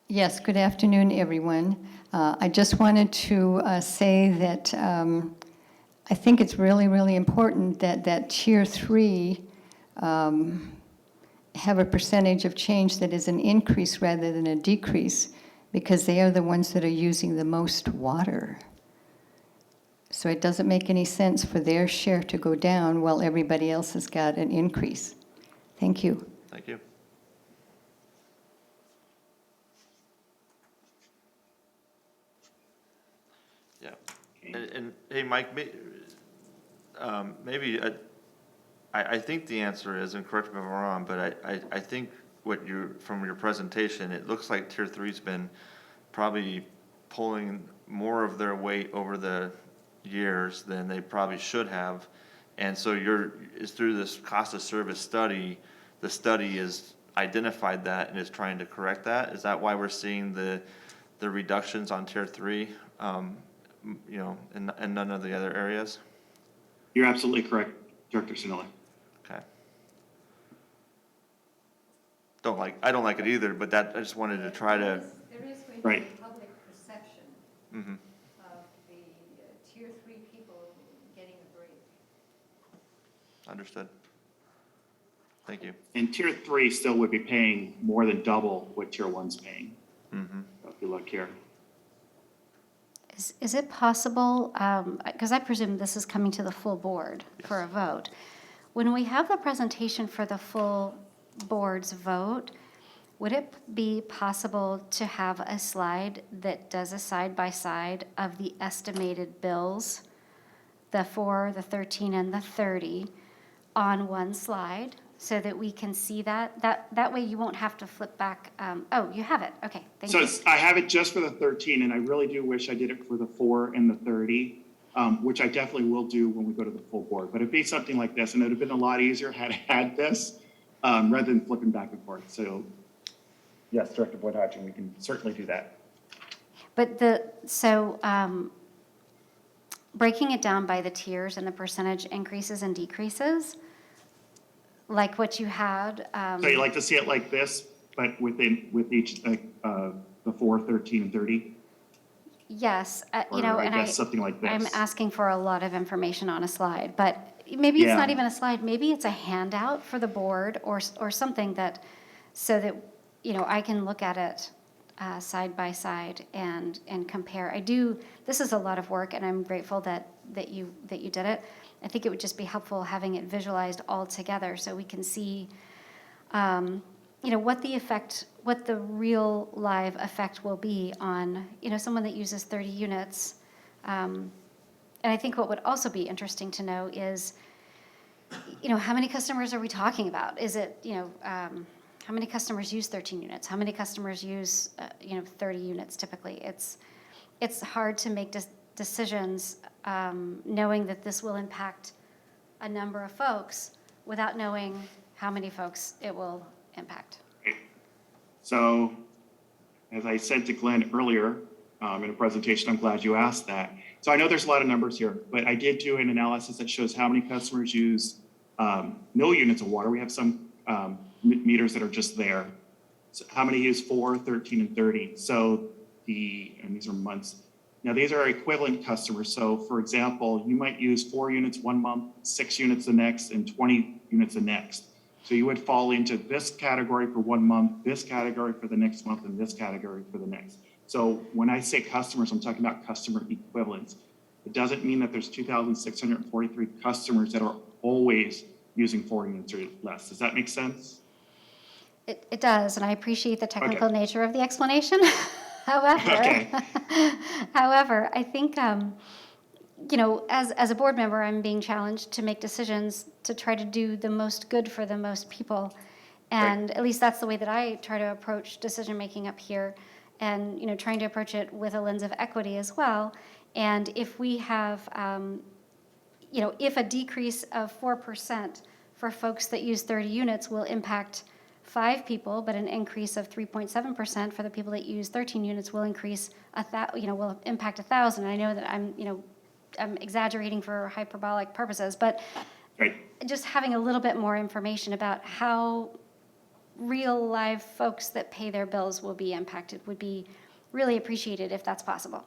Yes, good afternoon, everyone. I just wanted to say that I think it's really, really important that Tier 3 have a percentage of change that is an increase rather than a decrease, because they are the ones that are using the most water. So it doesn't make any sense for their share to go down while everybody else has got an increase. Thank you. Thank you. Yeah. And hey, Mike, maybe, I think the answer is, and correct me if I'm wrong, but I think from your presentation, it looks like Tier 3's been probably pulling more of their weight over the years than they probably should have. And so it's through this cost of service study, the study has identified that and is trying to correct that. Is that why we're seeing the reductions on Tier 3, you know, and none of the other areas? You're absolutely correct, Director Sinilla. Okay. I don't like it either, but I just wanted to try to. There is going Right. to be public perception Mhm. of the Tier 3 people getting a break. Understood. Thank you. And Tier 3 still would be paying more than double what Tier 1's paying. Mm-hmm. If you look here. Is it possible, because I presume this is coming to the full board for a vote. When we have the presentation for the full board's vote, would it be possible to have a slide that does a side-by-side of the estimated bills, the 4, the 13, and the 30, on one slide, so that we can see that? That way you won't have to flip back. Oh, you have it. Okay, thank So you. I have it just for the 13, and I really do wish I did it for the 4 and the 30, which I definitely will do when we go to the full board. But it'd be something like this, and it would have been a lot easier had I had this, rather than flipping back and forth. So yes, Director Boyd Hodgson, we can certainly do that. But breaking it down by the tiers and the percentage increases and decreases, like what you had. So you like to see it like this, but with each, the 4, 13, and 30? Yes, Or you know, I and guess something like this. I'm asking for a lot of information on a slide, but maybe it's not Yeah. even a slide, maybe it's a handout for the board or something so that, you know, I can look at it side by side and compare. This is a lot of work, and I'm grateful that you did it. I think it would just be helpful having it visualized all together so we can see, you know, what the real live effect will be on, you know, someone that uses 30 units. And I think what would also be interesting to know is, you know, how many customers are we talking about? Is it, you know, how many customers use 13 units? How many customers use, you know, 30 units typically? it's hard to make decisions knowing that this will impact a number of folks without knowing how many folks it will impact. So, as I said to Glenn earlier in a presentation, I'm glad you asked that. So I know there's a lot of numbers here, but I did do an analysis that shows how many customers use no units of water. We have some meters that are just there. So how many use 4, 13, and 30? So and these are months. Now these are equivalent customers. So for example, you might use 4 units one month, 6 units the next, and 20 units the next. So you would fall into this category for 1 month, this category for the next month, and this category for the next. So when I say customers, I'm talking about customer equivalents. It doesn't mean that there's 2,643 customers that are always using 4 units or less. Does that make sense? It does, and I appreciate the technical Okay. nature of the explanation. However, Okay. however, I think, as a board member, I'm being challenged to make decisions to try to do the most good for the most people. And at least that's the way that I try to approach decision-making up here, and, trying to approach it with a lens of equity as well. And if we have, if a decrease of 4% for folks that use 30 units will impact 5 people, but an increase of 3.7% for the people that use 13 units will increase will impact 1,000. I know that I'm exaggerating for hyperbolic purposes, but just having a little bit more information about how real live folks that pay their bills will be impacted would be really appreciated if that's possible.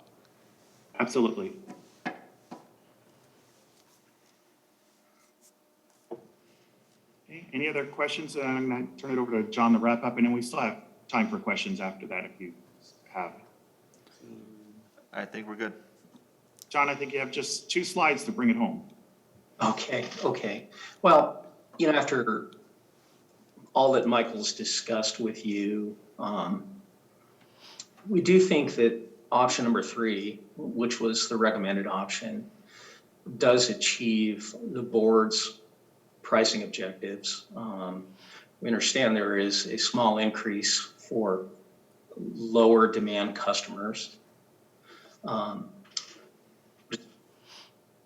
Absolutely. Okay, any other questions? I'm going to turn it over to John to wrap up, and then we still have time for questions after that if you have. I think we're good. John, I think you have just 2 slides to bring it home. Okay. Well, after all that Michael's discussed with you, we do think that option number 3, which was the recommended option, does achieve the board's pricing objectives. We understand there is a small increase for lower demand customers,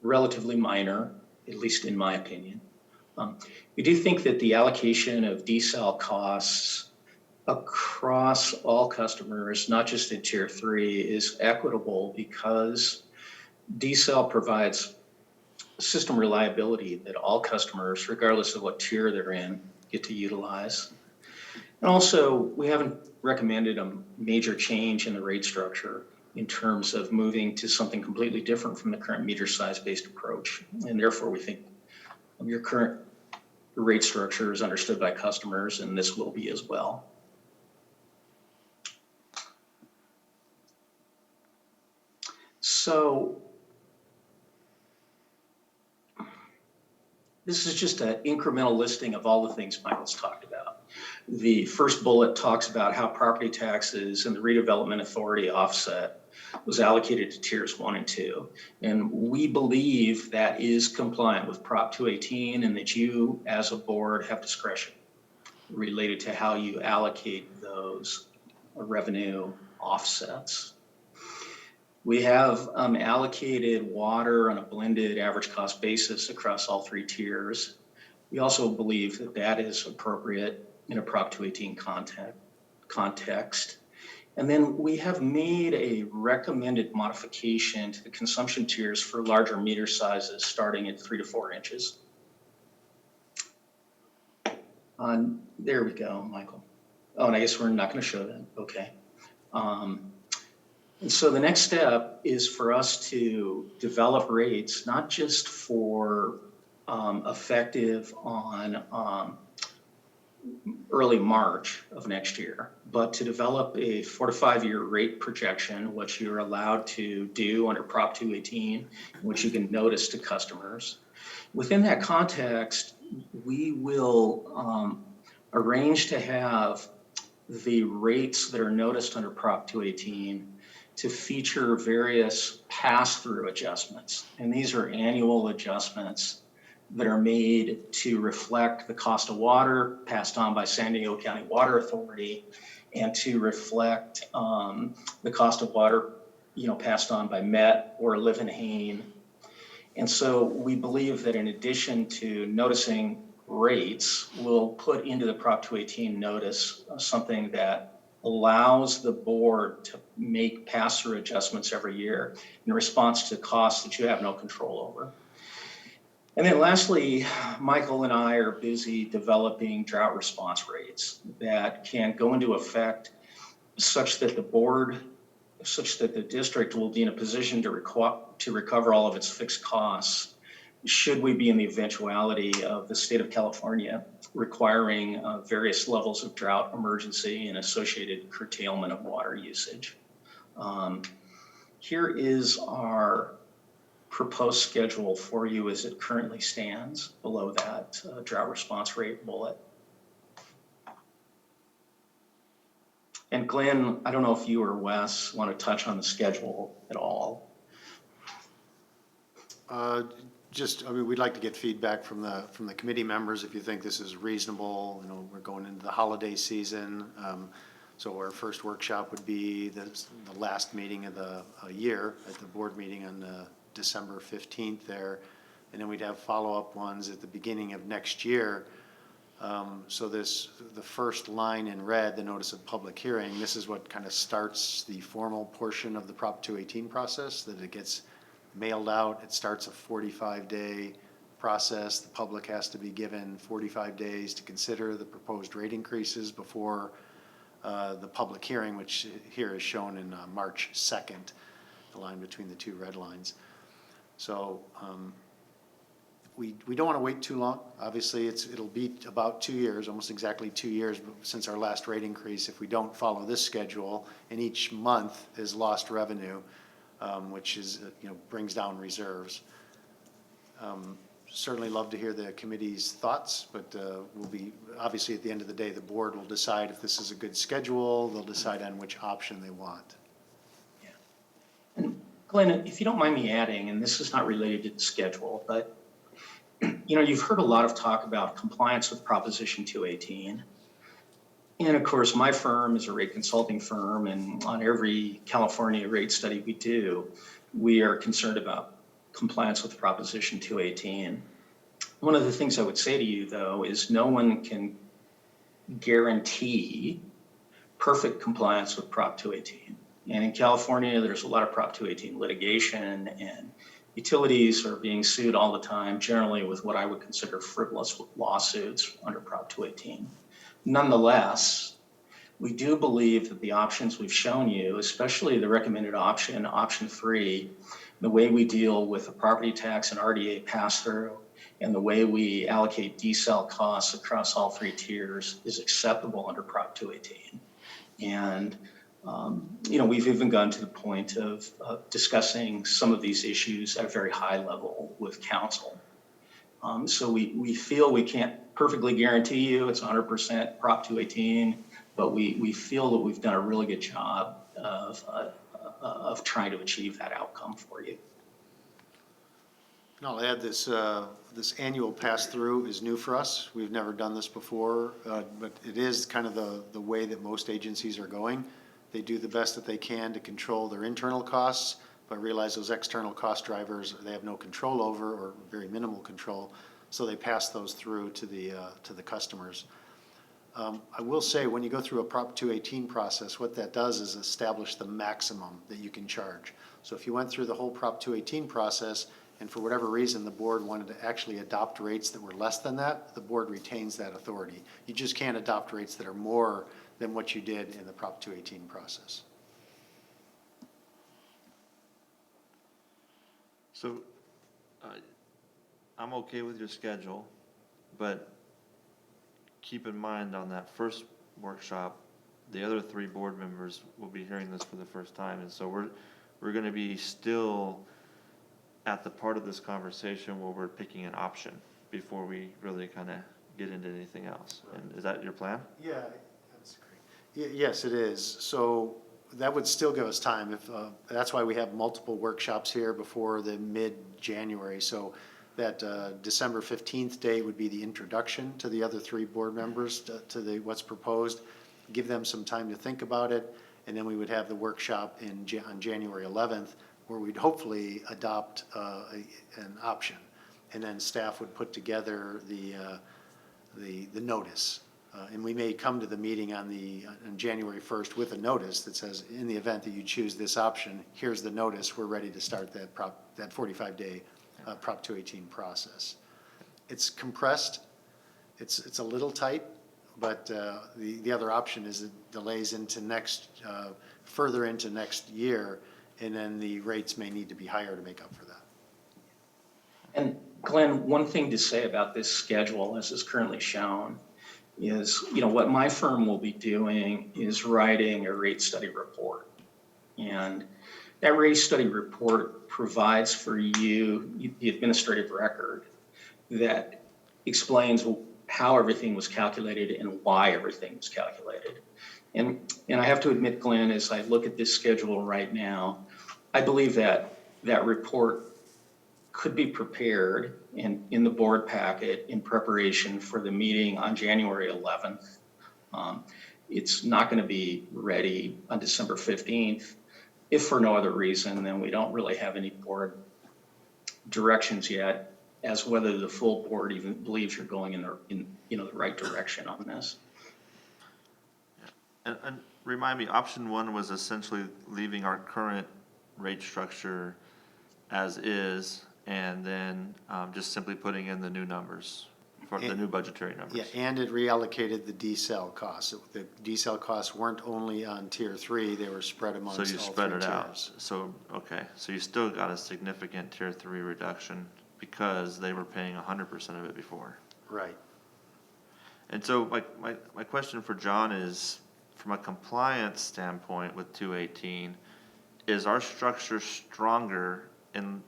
relatively minor, at least in my opinion. We do think that the allocation of desal costs across all customers, not just in Tier 3, is equitable because desal provides system reliability that all customers, regardless of what tier they're in, get to utilize. And also, we haven't recommended a major change in the rate structure in terms of moving to something completely different from the current meter size-based approach. And therefore, we think your current rate structure is understood by customers, and this will be as well. So this is just an incremental listing of all the things Michael's talked about. The first bullet talks about how property taxes and the redevelopment authority offset was allocated to tiers 1 and 2. And we believe that is compliant with Prop 218 and that you as a board have discretion related to how you allocate those revenue offsets. We have allocated water on a blended average cost basis across all 3 tiers. We also believe that that is appropriate in a Prop 218 context. And then we have made a recommended modification to the consumption tiers for larger meter sizes starting at 3 to 4 inches. There we go, Michael. Oh, and I guess we're not going to show that. Okay. And so the next step is for us to develop rates, not just for effective on early March of next year, but to develop a 4 to 5 year rate projection, which you're allowed to do under Prop 218, which you can notice to customers. Within that context, we will arrange to have the rates that are noticed under Prop 218 to feature various pass-through adjustments. And these are annual adjustments that are made to reflect the cost of water passed on by San Diego County Water Authority and to reflect the cost of water passed on by Met or Livenhain. And so we believe that in addition to noticing rates, we'll put into the Prop 218 notice something that allows the board to make pass-through adjustments every year in response to costs that you have no control over. And then lastly, Michael and I are busy developing drought response rates that can go into effect such that the district will be in a position to recover all of its fixed costs should we be in the eventuality of the state of California requiring various levels of drought emergency and associated curtailment of water usage. Here is our proposed schedule for you as it currently stands below that drought response rate bullet. And Glenn, I don't know if you or Wes want to touch on the schedule at all. We'd like to get feedback from the committee members if you think this is reasonable. You know, we're going into the holiday season. So our first workshop would be the last meeting of the year at the board meeting on December 15th there. And then we'd have follow-up ones at the beginning of next year. So the first line in red, the notice of public hearing, this is what kind of starts the formal portion of the Prop 218 process, that it gets mailed out. It starts a 45-day process. The public has to be given 45 days to consider the proposed rate increases before the public hearing, which here is shown in March 2nd, the line between the two red lines. So we don't want to wait too long. Obviously, it'll be about 2 years, almost exactly 2 years since our last rate increase if we don't follow this schedule, and each month is lost revenue, which is brings down reserves. Certainly love to hear the committee's thoughts, but we'll be, obviously at the end of the day, the board will decide if this is a good schedule. They'll decide on which option they want. Yeah. And Glenn, if you don't mind me adding, and this is not related to the schedule, but you've heard a lot of talk about compliance with Proposition 218. And of course, my firm is a rate consulting firm, and on every California rate study we do, we are concerned about compliance with Proposition 218. One of the things I would say to you, though, is no one can guarantee perfect compliance with Prop 218. And in California, there's a lot of Prop 218 litigation, and utilities are being sued all the time, generally with what I would consider frivolous lawsuits under Prop 218. Nonetheless, we do believe that the options we've shown you, especially the recommended option, option 3, the way we deal with the property tax and RDA pass-through, and the way we allocate decel costs across all 3 tiers is acceptable under Prop 218. And we've even gone to the point of discussing some of these issues at a very high level with council. So we feel we can't perfectly guarantee you it's 100% Prop 218, but we feel that we've done a really good job of trying to achieve that outcome for you. And I'll add this annual pass-through is new for us. We've never done this before, but it is kind of the way that most agencies are going. They do the best that they can to control their internal costs, but realize those external cost drivers they have no control over, or very minimal control, so they pass those through to the customers. I will say, when you go through a Prop 218 process, what that does is establish the maximum that you can charge. So if you went through the whole Prop 218 process, and for whatever reason the board wanted to actually adopt rates that were less than that, the board retains that authority. You just can't adopt rates that are more than what you did in the Prop 218 process. So I'm okay with your schedule, but keep in mind on that first workshop, the other 3 board members will be hearing this for the first time. And so we're going to be still at the part of this conversation where we're picking an option before we really kind of get into anything else. Right. And is that your plan? Yeah, that's great. Yes, it is. So that would still give us time. That's why we have multiple workshops here before the mid-January. So that December 15th date would be the introduction to the other 3 board members to what's proposed. Give them some time to think about it. And then we would have the workshop on January 11th, where we'd hopefully adopt an option. And then staff would put together the notice. And we may come to the meeting on January 1st with a notice that says, in the event that you choose this option, here's the notice, we're ready to start that 45-day Prop 218 process. It's compressed, it's a little tight, but the other option is it delays into further into next year, and then the rates may need to be higher to make up for that. And Glenn, one thing to say about this schedule as is currently shown is, what my firm will be doing is writing a rate study report. And that rate study report provides for you the administrative record that explains how everything was calculated and why everything was calculated. And I have to admit, Glenn, as I look at this schedule right now, I believe that report could be prepared in the board packet in preparation for the meeting on January 11th. It's not going to be ready on December 15th. If for no other reason, then we don't really have any board directions yet as whether the full board even believes you're going in the right direction on this. And remind me, option one was essentially leaving our current rate structure as is, and then just simply putting in the new numbers, for the new budgetary numbers. Yeah, and it reallocated the decel costs. The decel costs weren't only on tier 3, they were spread amongst all So three you tiers. spread it out. So, okay, so you still got a significant tier 3 reduction because they were paying 100% of it before. Right. And so my question for John is, from a compliance standpoint with 218, is our structure stronger in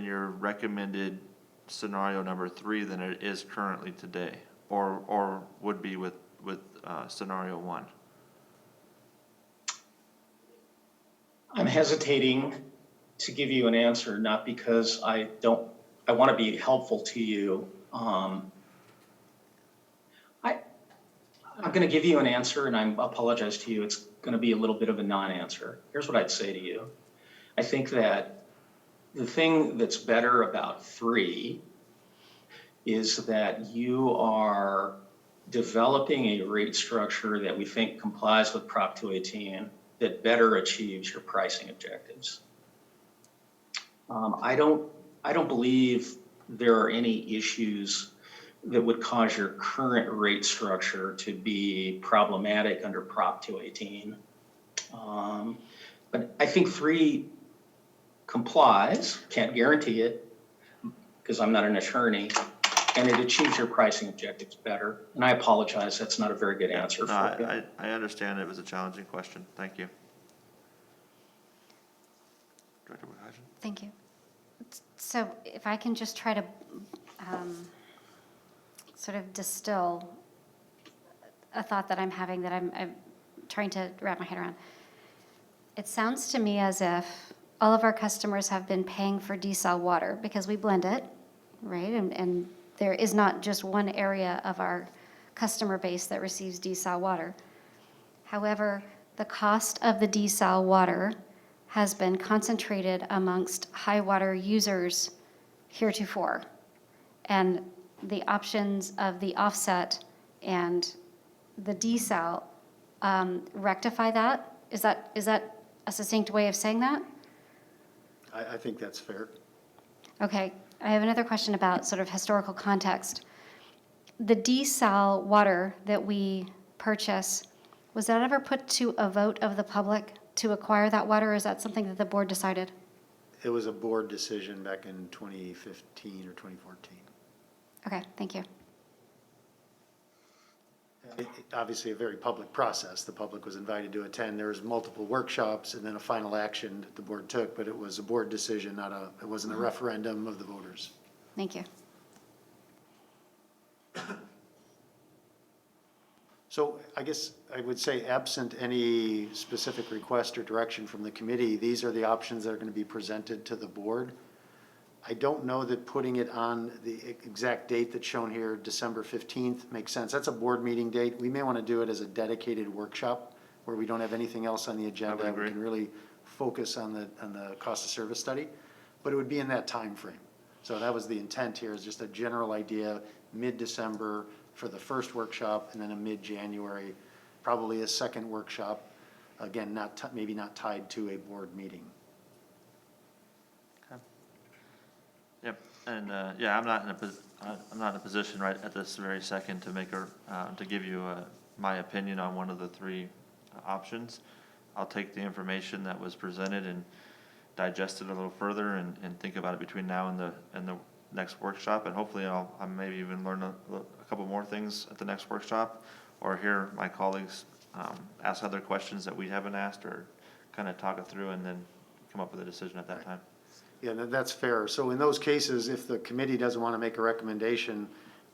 your recommended scenario number 3 than it is currently today, or would be with scenario 1? I'm hesitating to give you an answer, not because I want to be helpful to you. I'm going to give you an answer, and I apologize to you. It's going to be a little bit of a non-answer. Here's what I'd say to you. I think that the thing that's better about 3 is that you are developing a rate structure that we think complies with Prop 218 that better achieves your pricing objectives. I don't believe there are any issues that would cause your current rate structure to be problematic under Prop 218. But I think 3 complies, can't guarantee it because I'm not an attorney, and it achieves your pricing objectives better. And I apologize, that's not a very good answer for you. I understand it was a challenging question. Thank you. Director Wickhuysen? Thank you. So if I can just try to sort of distill a thought that I'm having that I'm trying to wrap my head around. It sounds to me as if all of our customers have been paying for desal water because we blend it, right? And there is not just one area of our customer base that receives desal water. However, the cost of the desal water has been concentrated amongst high water users heretofore. And the options of the offset and the desal rectify that? Is that a succinct way of saying that? I think that's fair. Okay, I have another question about sort of historical context. The desal water that we purchase, was that ever put to a vote of the public to acquire that water, or is that something that the board decided? It was a board decision back in 2015 or 2014. Okay, thank you. Obviously a very public process. The public was invited to attend. There was multiple workshops and then a final action that the board took, but it was a board decision, it wasn't a referendum of the voters. Thank you. So I guess I would say absent any specific request or direction from the committee, these are the options that are going to be presented to the board. I don't know that putting it on the exact date that's shown here, December 15th, makes sense. That's a board meeting date. We may want to do it as a dedicated workshop where we don't have anything else on the agenda. agree. We can really focus on the cost of service study, but it would be in that time frame. So that was the intent here, is just a general idea, mid-December for the first workshop, and then a mid-January, probably a second workshop, again, maybe not tied to a board meeting. Yep, and, yeah, I'm not in a position right at this very second to to give you, my opinion on one of the three options. I'll take the information that was presented and digest it a little further and think about it between now and the next workshop, and hopefully I'll maybe even learn a couple more things at the next workshop, or hear my colleagues, ask other questions that we haven't asked, or kind of talk it through and then come up with a decision at that time. Yeah, that's fair. So in those cases, if the committee doesn't want to make a recommendation,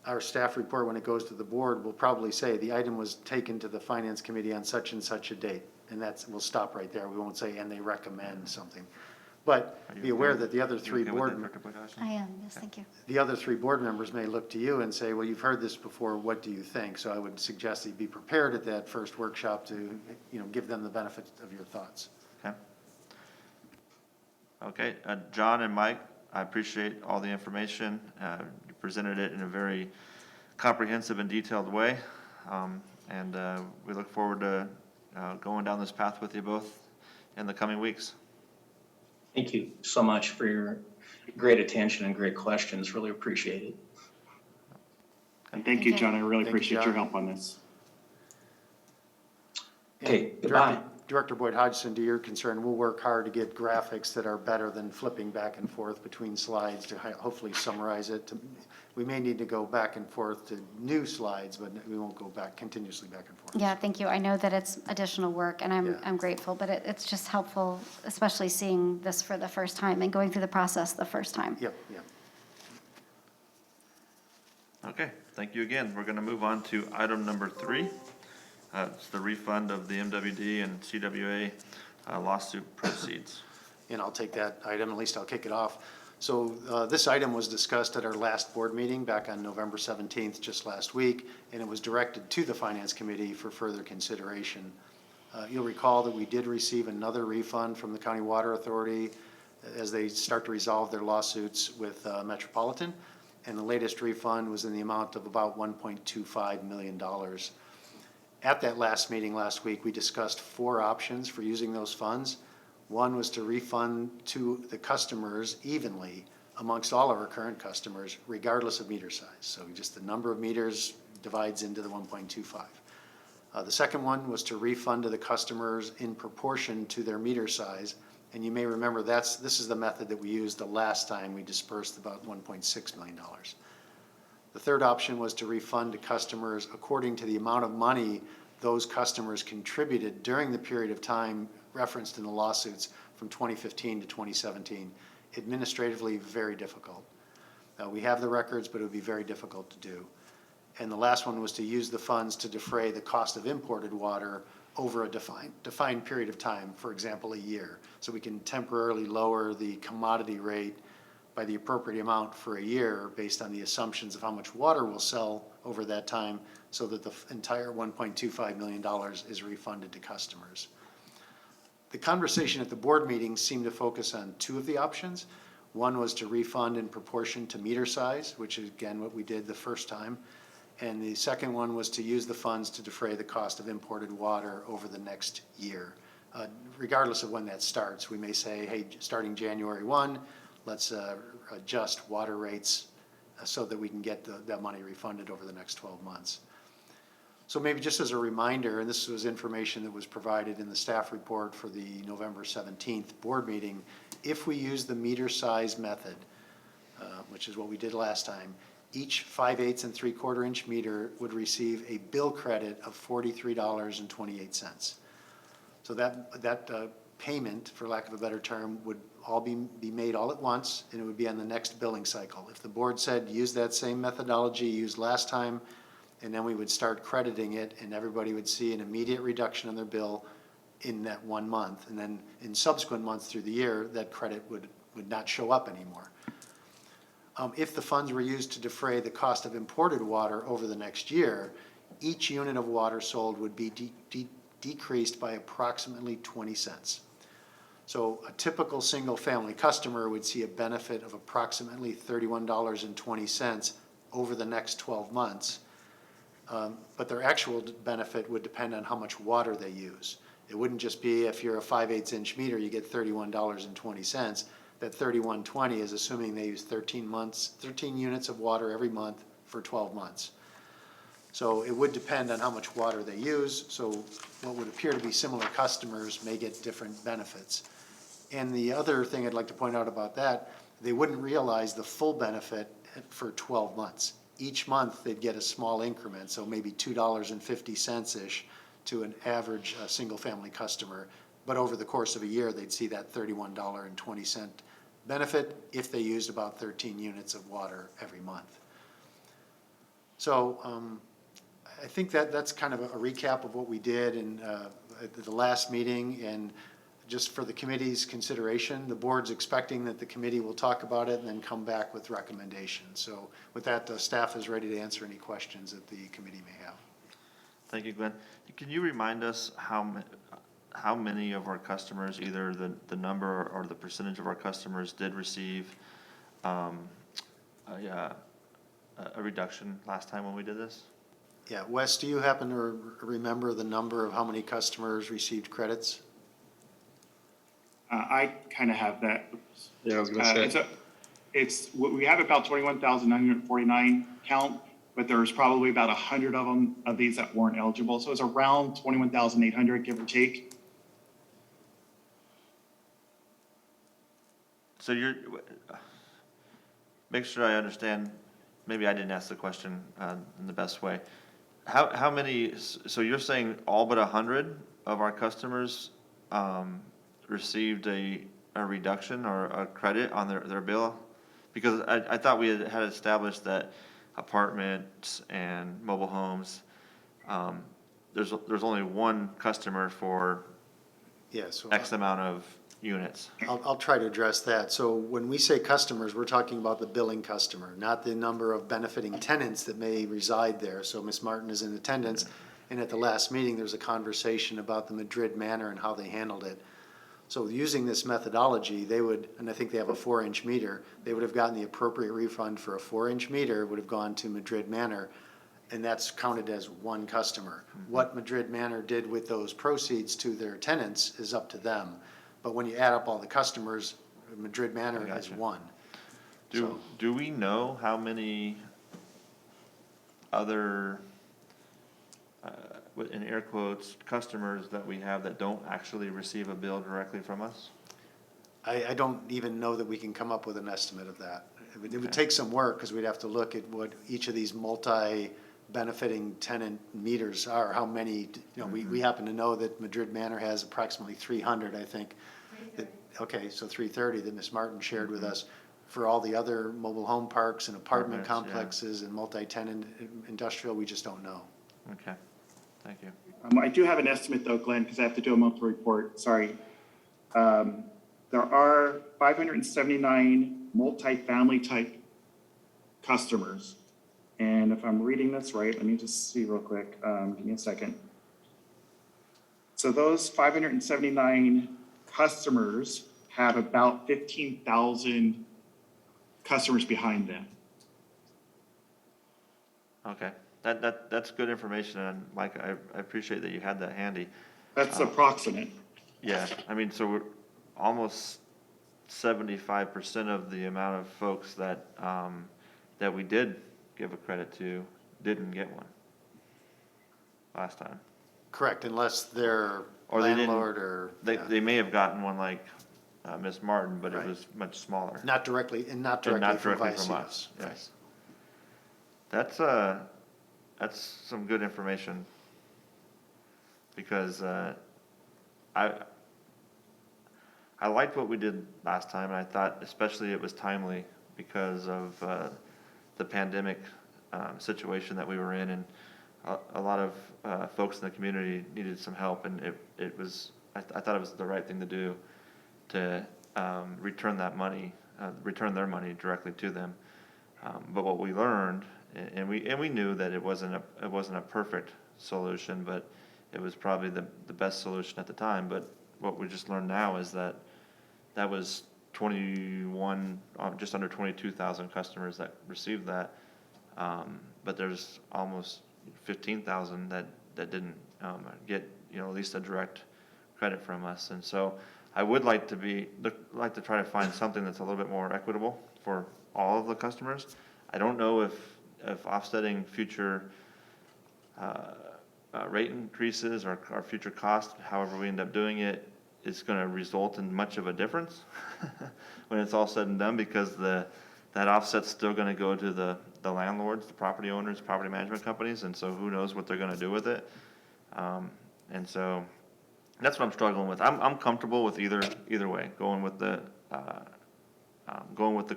our staff report, when it goes to the board, will probably say the item was taken to the finance committee on such and such a date. And we'll stop right there. We won't say, and they recommend something. But Are you be aware okay that the other You three okay with board, that, Dr. Boygashian? I am, yes, thank you. the other three board members may look to you and say, well, you've heard this before, what do you think? So I would suggest that you be prepared at that first workshop to, give them the benefit of your thoughts. Okay. Okay, John and Mike, I appreciate all the information. You presented it in a very comprehensive and detailed way. And we look forward to going down this path with you both in the coming weeks. Thank you so much for your great attention and great questions. Really appreciate it. And thank you, Okay. John. I really Thank you, appreciate your John. help on this. Okay, And goodbye. Director Boyd Hodgson, to your concern, we'll work hard to get graphics that are better than flipping back and forth between slides to hopefully summarize it. We may need to go back and forth to new slides, but we won't go continuously back and forth. Yeah, thank you. I know that it's additional work, and Yeah. I'm grateful, but it's just helpful, especially seeing this for the first time and going through the process the first time. Yep. Okay, thank you again. We're going to move on to item number 3. It's the refund of the MWD and CWA lawsuit proceeds. And I'll take that item, at least I'll kick it off. So this item was discussed at our last board meeting back on November 17th, just last week, and it was directed to the Finance Committee for further consideration. You'll recall that we did receive another refund from the County Water Authority as they start to resolve their lawsuits with Metropolitan, and the latest refund was in the amount of about $1.25 million. At that last meeting last week, we discussed 4 options for using those funds. One was to refund to the customers evenly amongst all of our current customers, regardless of meter size. So just the number of meters divides into the 1.25. The second one was to refund to the customers in proportion to their meter size. And you may remember this is the method that we used the last time we dispersed about $1.6 million. The third option was to refund to customers according to the amount of money those customers contributed during the period of time referenced in the lawsuits from 2015 to 2017. Administratively, very difficult. We have the records, but it would be very difficult to do. And the last one was to use the funds to defray the cost of imported water over a defined period of time, for example, a year. So we can temporarily lower the commodity rate by the appropriate amount for a year based on the assumptions of how much water we'll sell over that time, so that the entire $1.25 million is refunded to customers. The conversation at the board meeting seemed to focus on 2 of the options. One was to refund in proportion to meter size, which is again what we did the first time. And the second one was to use the funds to defray the cost of imported water over the next year. Regardless of when that starts, we may say, hey, starting January 1, let's adjust water rates so that we can get that money refunded over the next 12 months. So maybe just as a reminder, and this was information that was provided in the staff report for the November 17th board meeting, if we use the meter size method, which is what we did last time, each 5/8 and 3/4 inch meter would receive a bill credit of $43.28. So that payment, for lack of a better term, would all be made all at once, and it would be on the next billing cycle. If the board said use that same methodology used last time, and then we would start crediting it, and everybody would see an immediate reduction on their bill in that 1 month, and then in subsequent months through the year, that credit would not show up anymore. If the funds were used to defray the cost of imported water over the next year, each unit of water sold would be decreased by approximately 20 cents. So a typical single-family customer would see a benefit of approximately $31.20 over the next 12 months. But their actual benefit would depend on how much water they use. It wouldn't just be if you're a 5/8 inch meter, you get $31.20. That $31.20 is assuming they use 13 units of water every month for 12 months. So it would depend on how much water they use. So what would appear to be similar customers may get different benefits. And the other thing I'd like to point out about that, they wouldn't realize the full benefit for 12 months. Each month, they'd get a small increment, so maybe $2.50-ish to an average single-family customer. But over the course of a year, they'd see that $31.20 benefit if they used about 13 units of water every month. So I think that's kind of a recap of what we did at the last meeting. And just for the committee's consideration, the board's expecting that the committee will talk about it and then come back with recommendations. So with that, staff is ready to answer any questions that the committee may have. Thank you, Glenn. Can you remind us how many of our customers, either the number or the percentage of our customers did receive a reduction last time when we did this? Yeah, Wes, do you happen to remember the number of how many customers received credits? I kind of have that. Yeah, I was gonna say. We have about 21,949 count, but there's probably about 100 of these that weren't eligible. So it's around 21,800, give or take. So make sure I understand, maybe I didn't ask the question in the best way. How many, so you're saying all but 100 of our customers received a reduction or a credit on their bill? Because I thought we had established that apartments and mobile homes, there's only one customer for X amount of units. I'll try to address that. So when we say customers, we're talking about the billing customer, not the number of benefiting tenants that may reside there. So Ms. Martin is in attendance, and at the last meeting, there was a conversation about the Madrid Manor and how they handled it. So using this methodology, they would, and I think they have a 4-inch meter, they would have gotten the appropriate refund for a 4-inch meter, would have gone to Madrid Manor, and that's counted as one customer. Mm-hmm. What Madrid Manor did with those proceeds to their tenants is up to them. But when you add up all the customers, Madrid Manor has one. Do we know how many other, in air quotes, customers that we have that don't actually receive a bill directly from us? I don't even know that we can come up with an estimate of that. It would take some work because we'd have to look at what each of these multi-benefiting tenant meters are, how many, we happen to know that Madrid Manor has approximately 300, I think. Okay, so 330 that Ms. Martin shared with us. For all the other mobile home parks and apartment complexes and multi-tenant industrial, we just don't know. Okay, thank you. I do have an estimate though, Glenn, because I have to do a monthly report, sorry. There are 579 multifamily type customers. And if I'm reading this right, let me just see real quick, give me a second. So those 579 customers have about 15,000 customers behind them. Okay, that's good information, and Mike, I appreciate that you had that handy. That's approximate. Yeah, I mean, so we're almost 75% of the amount of folks that that we did give a credit to didn't get one last time. Correct, unless they're Or landlord or. They may have gotten one like Ms. Martin, but it was much smaller. Not directly from from Vallecitos. us. Yes. That's some good information, because I liked what we did last time, and I thought especially it was timely because of the pandemic situation that we were in, and a lot of folks in the community needed some help, and I thought it was the right thing to do to return their money directly to them. But what we learned, and we knew that it wasn't a perfect solution, but it was probably the best solution at the time. But what we just learned now is that that was 21, just under 22,000 customers that received that. But there's almost 15,000 that didn't get, at least a direct credit from us. And so I would like to try to find something that's a little bit more equitable for all of the customers. I don't know if offsetting future rate increases or future costs, however we end up doing it, is going to result in much of a difference when it's all said and done, because that offset's still going to go to the landlords, the property owners, property management companies, and so who knows what they're going to do with it. And so that's what I'm struggling with. I'm comfortable with either way, going with the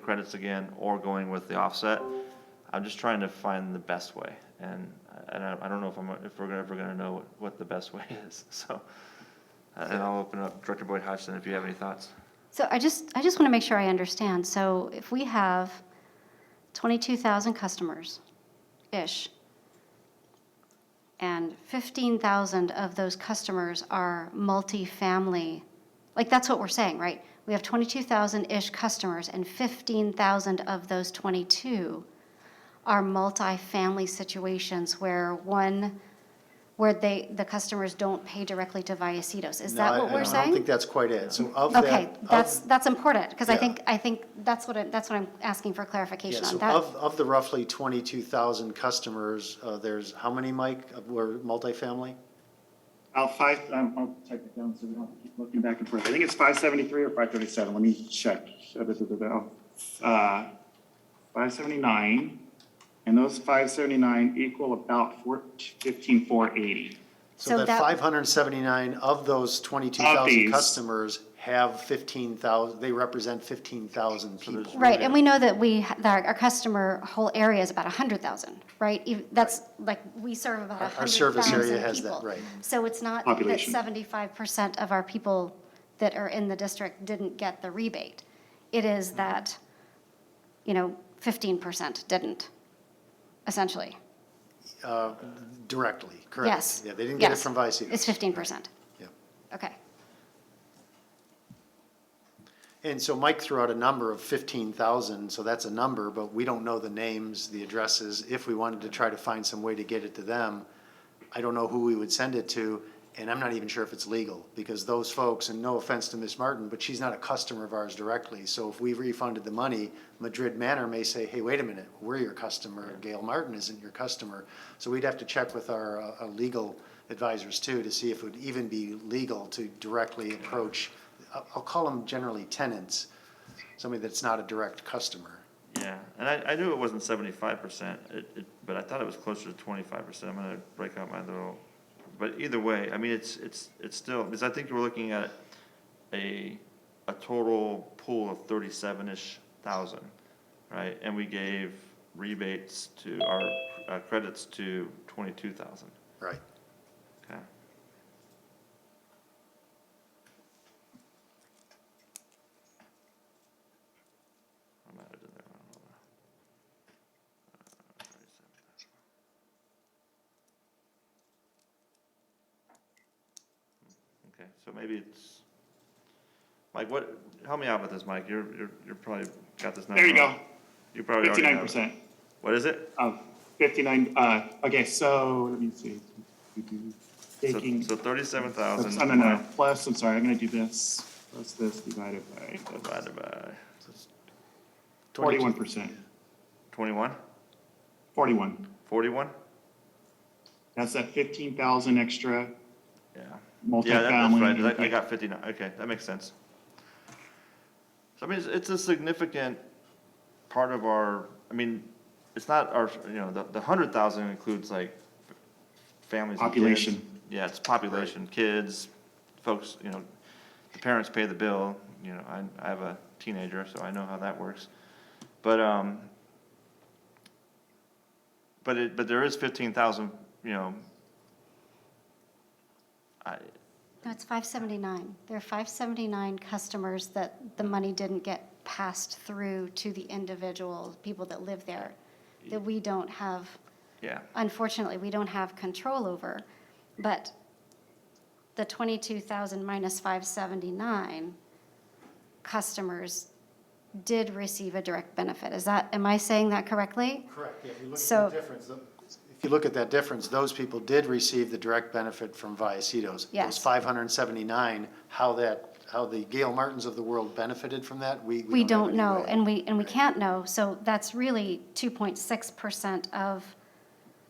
credits again or going with the offset. I'm just trying to find the best way, and I don't know if we're ever going to know what the best way is. So, and I'll open up Director Boyd Hodgson if you have any thoughts. So I just want to make sure I understand. So if we have 22,000 customers-ish, and 15,000 of those customers are multifamily, like that's what we're saying, right? We have 22,000-ish customers, and 15,000 of those 22 are multifamily situations where the customers don't pay directly to Vallecitos. Is that what we're I saying? don't think that's quite it. So of Okay, that. that's important, because I Yeah. think that's what I'm asking for clarification Yeah, on so that. of the roughly 22,000 customers, there's how many, Mike, were multifamily? I'll type it down so we don't keep looking back and forth. I think it's 573 or 537. Let me check. 579, and those 579 equal about 15,480. So that that- 579 of those 22,000 these. customers have 15,000, they represent 15,000 people. Right, and we know that that our customer whole area is about 100,000, right? That's like, we serve about Our 100,000 service area has people. that, right. So it's not that Population. 75% of our people that are in the district didn't get the rebate. It is that, 15% didn't, essentially. Directly, correct. Yes. Yeah, they didn't get it Yes. from Vallecitos. It's 15%. Yeah. Okay. And so Mike threw out a number of 15,000, so that's a number, but we don't know the names, the addresses. If we wanted to try to find some way to get it to them, I don't know who we would send it to, and I'm not even sure if it's legal, because those folks, and no offense to Miss Martin, but she's not a customer of ours directly. So if we refunded the money, Madrid Manor may say, hey, wait a minute, we're your customer. Gail Martin isn't your customer. So we'd have to check with our legal advisors too, to see if it would even be legal to directly approach, I'll call them generally tenants, somebody that's not a direct customer. Yeah, and I knew it wasn't 75%, but I thought it was closer to 25%. I'm gonna break out my little, but either way, I mean, it's still, because I think we're looking at a total pool of 37-ish thousand, right? And we gave rebates to our credits to 22,000. Right. Okay. I might have done that wrong. Hold on. 37,000. Okay, so maybe it's, Mike, help me out with this, Mike. You're probably got this number. There you go. wrong. You probably already have it. 59%. What is it? 59, okay, so let me see. Taking, So 37,000. no, plus, I'm sorry, I'm gonna do this, plus this divided by Divided by 41%. 21, 41. 41? That's that 15,000 extra Yeah. multifamily. Yeah, that's right. I got 59. Okay, that makes sense. So I mean, it's a significant part of our, I mean, it's not our, the 100,000 includes like families and kids. Population. Yeah, it's population, kids, folks, the parents pay the bill. I have a teenager, so I know how that works. But there is 15,000, No, it's 579. There are 579 customers that the money didn't get passed through to the individual people that live there, that we don't have, yeah. unfortunately, we don't have control over. But the 22,000 minus 579 customers did receive a direct benefit. Am I saying that correctly? Correct, yeah, if you look at So- that difference, if you look at that difference, those people did receive the direct benefit from Vallecitos. Yes. Those 579, how the Gail Martins of the world benefited from that, we We don't don't know, have any way. and we can't know, so that's really 2.6% of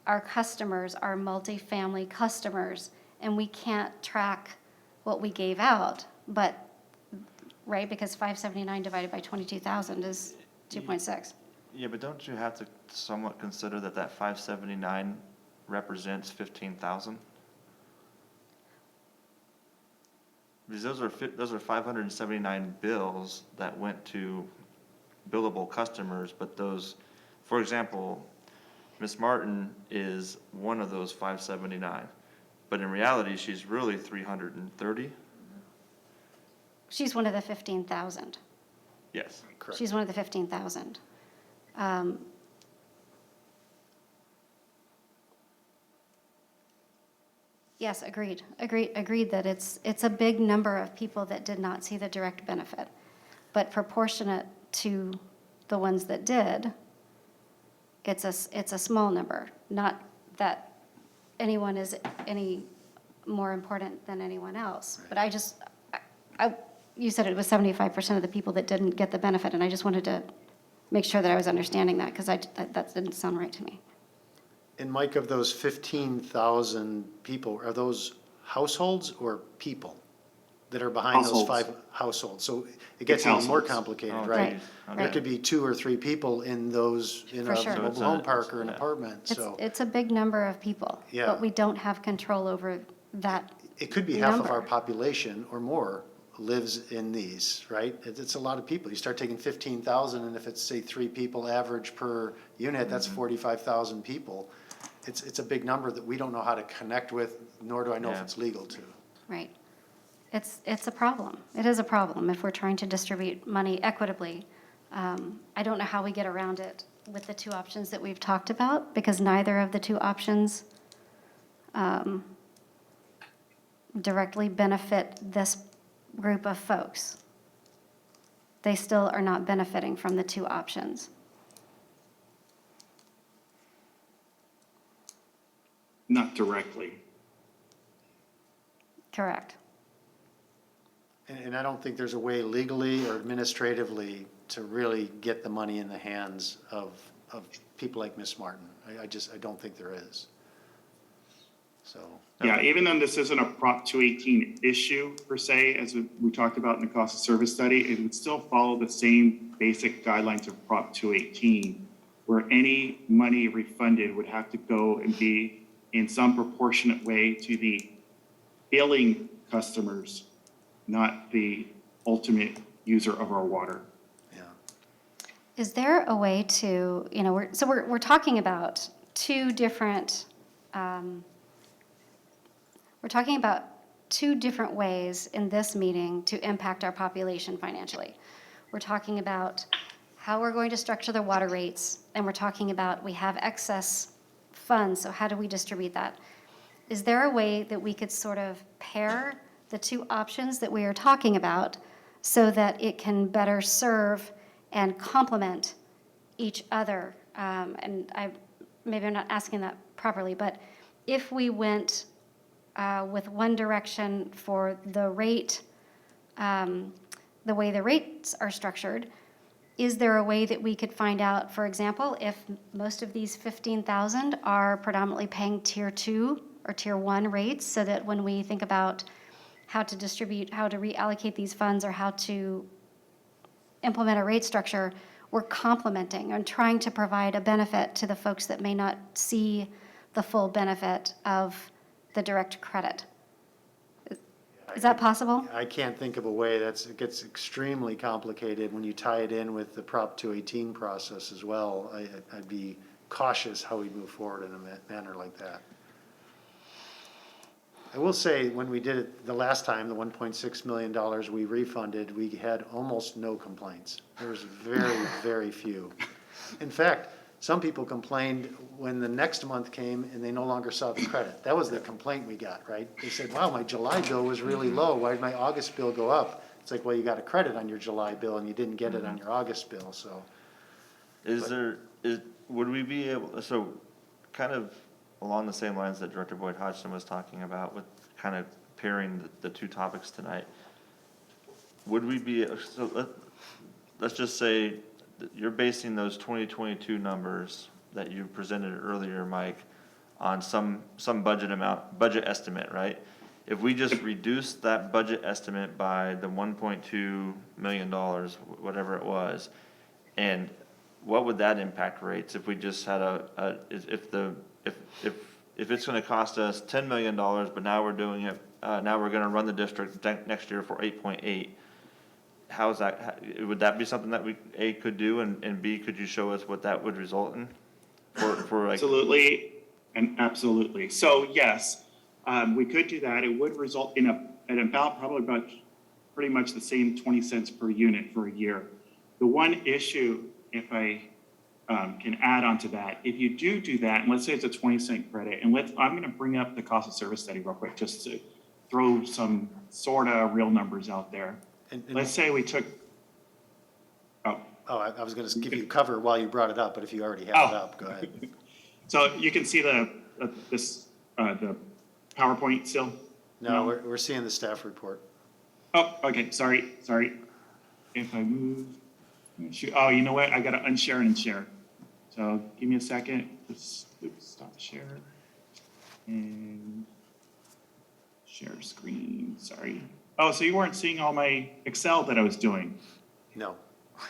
our customers are multifamily customers, and we can't track what we gave out, but, right, because 579 divided by 22,000 is 2.6. Yeah, but don't you have to somewhat consider that 579 represents 15,000? Because those are 579 bills that went to billable customers, but those, for example, Miss Martin is one of those 579, but in reality, she's really 330? She's one of the 15,000. Yes. Correct. She's one of the 15,000. Yes, agreed that it's a big number of people that did not see the direct benefit. But proportionate to the ones that did, it's a small number, not that anyone is any more important than anyone else. But you said it was 75% of the people that didn't get the benefit, and I just wanted to make sure that I was understanding that, because that didn't sound right to me. And Mike, of those 15,000 people, are those households or people that are behind those Households. 5 households? So it gets It's even more households. complicated, Oh, right? geez. Right. There could be 2 or 3 people in those, in For a sure. So it's mobile home park or an yeah. apartment, so. It's a big number of people. Yeah. But we don't have control over that. It could be half of our number. population or more lives in these, right? It's a lot of people. You start taking 15,000, and if it's, say, 3 people average per unit, that's 45,000 people. It's a big number that we don't know how to connect with, nor do I know if Yeah. it's legal to. Right. It's a problem. It is a problem if we're trying to distribute money equitably. I don't know how we get around it with the 2 options that we've talked about, because neither of the 2 options directly benefit this group of folks. They still are not benefiting from the 2 options. Not directly. Correct. And I don't think there's a way legally or administratively to really get the money in the hands of people like Miss Martin. I don't think there is. So. Yeah, even though this isn't a Prop 218 issue per se, as we talked about in the cost of service study, it would still follow the same basic guidelines of Prop 218, where any money refunded would have to go and be in some proportionate way to the billing customers, not the ultimate user of our water. Yeah. Is there a way to, we're talking about 2 different, we're talking about 2 different ways in this meeting to impact our population financially. We're talking about how we're going to structure the water rates, and we're talking about we have excess funds, so how do we distribute that? Is there a way that we could sort of pair the 2 options that we are talking about so that it can better serve and complement each other? And maybe I'm not asking that properly, but if we went with one direction for the rate, the way the rates are structured, is there a way that we could find out, for example, if most of these 15,000 are predominantly paying Tier 2 or Tier 1 rates, so that when we think about how to distribute, how to reallocate these funds, or how to implement a rate structure, we're complementing and trying to provide a benefit to the folks that may not see the full benefit of the direct credit. Is that possible? I can't think of a way. It gets extremely complicated when you tie it in with the Prop 218 process as well. I'd be cautious how we move forward in a manner like that. I will say, when we did it the last time, the $1.6 million we refunded, we had almost no complaints. There was very, very few. In fact, Some people complained when the next month came and they no longer saw the credit. That was the complaint we got, right? They said, wow, my July bill was really low. Why did my August bill go up? It's like, well, you got a credit on your July bill and you didn't get it on your August bill, so. Would we be able, so kind of along the same lines that Director Boyd Hodgson was talking about with kind of pairing the two topics tonight, would we be, let's just say that you're basing those 2022 numbers that you presented earlier, Mike, on some budget estimate, right? If we just reduce that budget estimate by the $1.2 million, whatever it was, and what would that impact rates if we just had if it's gonna cost us $10 million, but now we're doing it, now we're gonna run the district next year for 8.8, how's that, would that be something that we, A, could do, and B, could you show us what that would result in? For like. Absolutely, and absolutely. So yes, we could do that. It would result in probably about pretty much the same 20 cents per unit for a year. The one issue, if I can add on to that, if you do that, and let's say it's a 20-cent credit, and I'm going to bring up the cost of service study real quick just to throw some sort of real numbers out there. And Let's say we took. I was gonna give you cover while you brought it up, but if you already have it up, go ahead. So you can see the PowerPoint still? No, we're seeing the staff report. Oh, okay, sorry. If I move, shoot, oh, you know what? I gotta unshare and share. So give me a second. Let's stop share. And share screen, sorry. Oh, so you weren't seeing all my Excel that I was doing? No.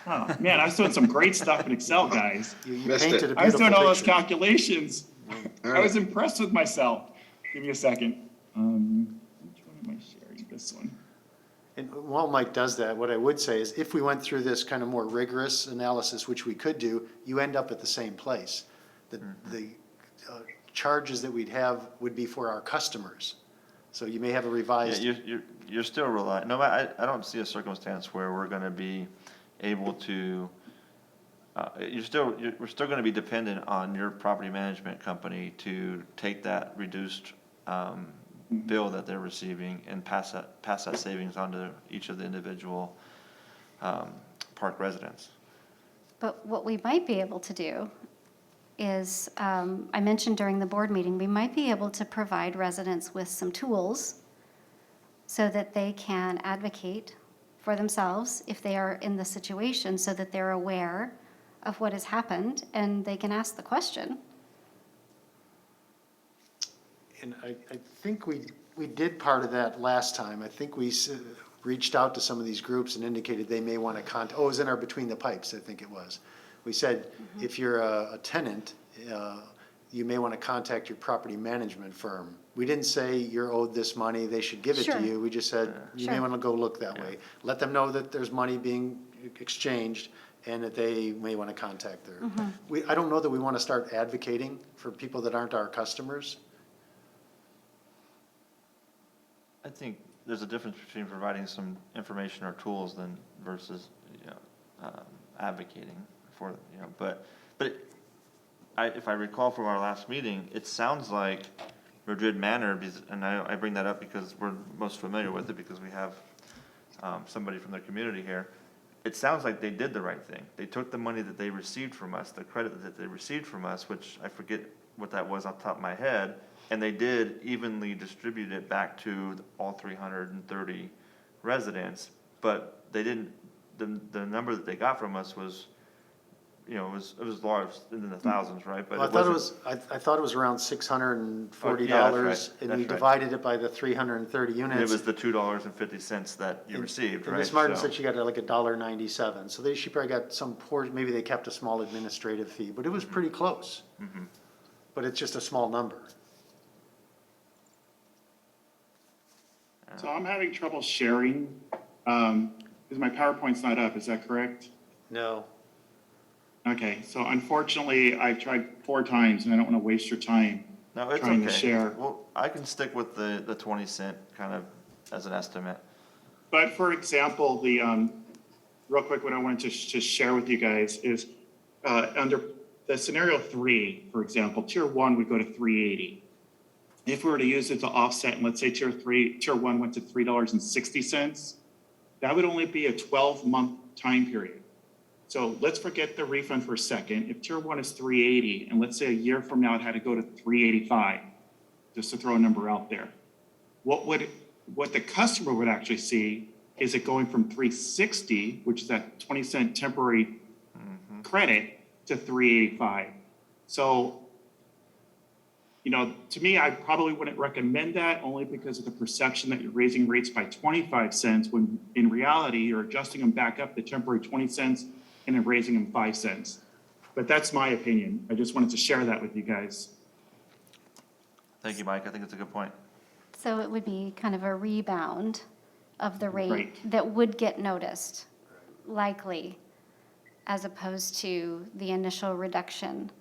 Oh, man, I was doing some great stuff in Excel, guys. You Missed painted it. a I was doing all those beautiful picture. calculations. All I was right. impressed with myself. Give me a second. Which one am I sharing? This one. And while Mike does that, what I would say is if we went through this kind of more rigorous analysis, which we could do, you end up at the same place. The charges that we'd have would be for our customers. So you may have a revised. Yeah, you're still relying, no, I don't see a circumstance where we're gonna be able to, we're still gonna be dependent on your property management company to take that reduced, bill that they're receiving and pass that savings on to each of the individual, park residents. But what we might be able to do is, I mentioned during the board meeting, we might be able to provide residents with some tools so that they can advocate for themselves if they are in the situation, so that they're aware of what has happened and they can ask the question. And I think we did part of that last time. I think we reached out to some of these groups and indicated they may want to contact, it was in our Between the Pipes, I think it was. We said, if you're a tenant, you may want to contact your property management firm. We didn't say you're owed this money, they should give it Sure. to you. We just said, you may Sure. want to go look that way. Let them know that there's money being exchanged and that they may want to contact their. I don't know that we want to start advocating for people that aren't our customers. I think there's a difference between providing some information or tools than versus, advocating for, but if I recall from our last meeting, it sounds like Madrid Manor, and I bring that up because we're most familiar with it because we have, somebody from their community here. It sounds like they did the right thing. They took the money that they received from us, the credit that they received from us, which I forget what that was off the top of my head, and they did evenly distribute it back to all 330 residents, but they didn't, the number that they got from us was, it was large, in the thousands, right? But Well, I thought it was around $640, that's and we right. divided it by the 330 It units. was the $2.50 that you received, And right? Ms. Martin So- said she got like $1.97, so she probably got some portion, maybe they kept a small administrative fee, but it was pretty close. But it's just a small number. So I'm having trouble sharing, because my PowerPoint's not up, is that correct? No. Okay, so unfortunately, I've tried 4 times, and I don't want to waste your time No, it's trying okay. to share. Well, I can stick with the 20 cent kind of as an estimate. But for example, real quick, what I wanted to just share with you guys is under the scenario 3, for example, tier 1 would go to 380. If we were to use it to offset, and let's say tier 1 went to $3.60, that would only be a 12-month time period. So let's forget the refund for a second. If tier 1 is 380, and let's say a year from now it had to go to 385, just to throw a number out there, what the customer would actually see is it going from 360, which is that 20-cent temporary credit, to 385. So, to me, I probably wouldn't recommend that, only because of the perception that you're raising rates by 25 cents when in reality you're adjusting them back up to temporary 20 cents and then raising them 5 cents. But that's my opinion. I just wanted to share that with you guys. Thank you, Mike. I think it's a good point. So it would be kind of a rebound of the rate Right. that would get noticed, likely, as opposed to the initial reduction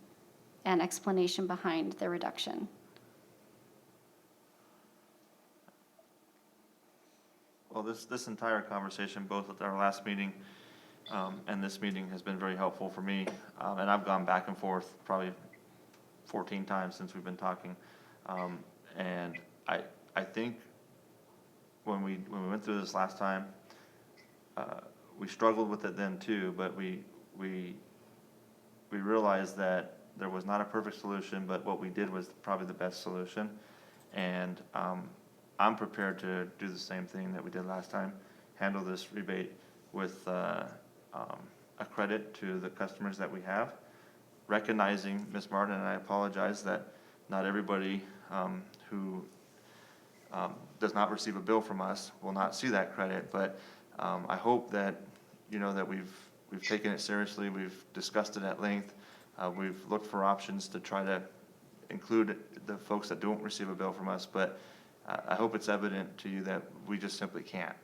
and explanation behind the reduction. Well, this entire conversation, both at our last meeting and this meeting, has been very helpful for me. And I've gone back and forth probably 14 times since we've been talking. And I think when we went through this last time, we struggled with it then too, but we realized that there was not a perfect solution, but what we did was probably the best solution. And I'm prepared to do the same thing that we did last time, handle this rebate with a credit to the customers that we have, recognizing, Ms. Martin, and I apologize, that not everybody who does not receive a bill from us will not see that credit, but I hope that, that we've taken it seriously, we've discussed it at length, we've looked for options to try to include the folks that don't receive a bill from us, but I hope it's evident to you that we just simply can't.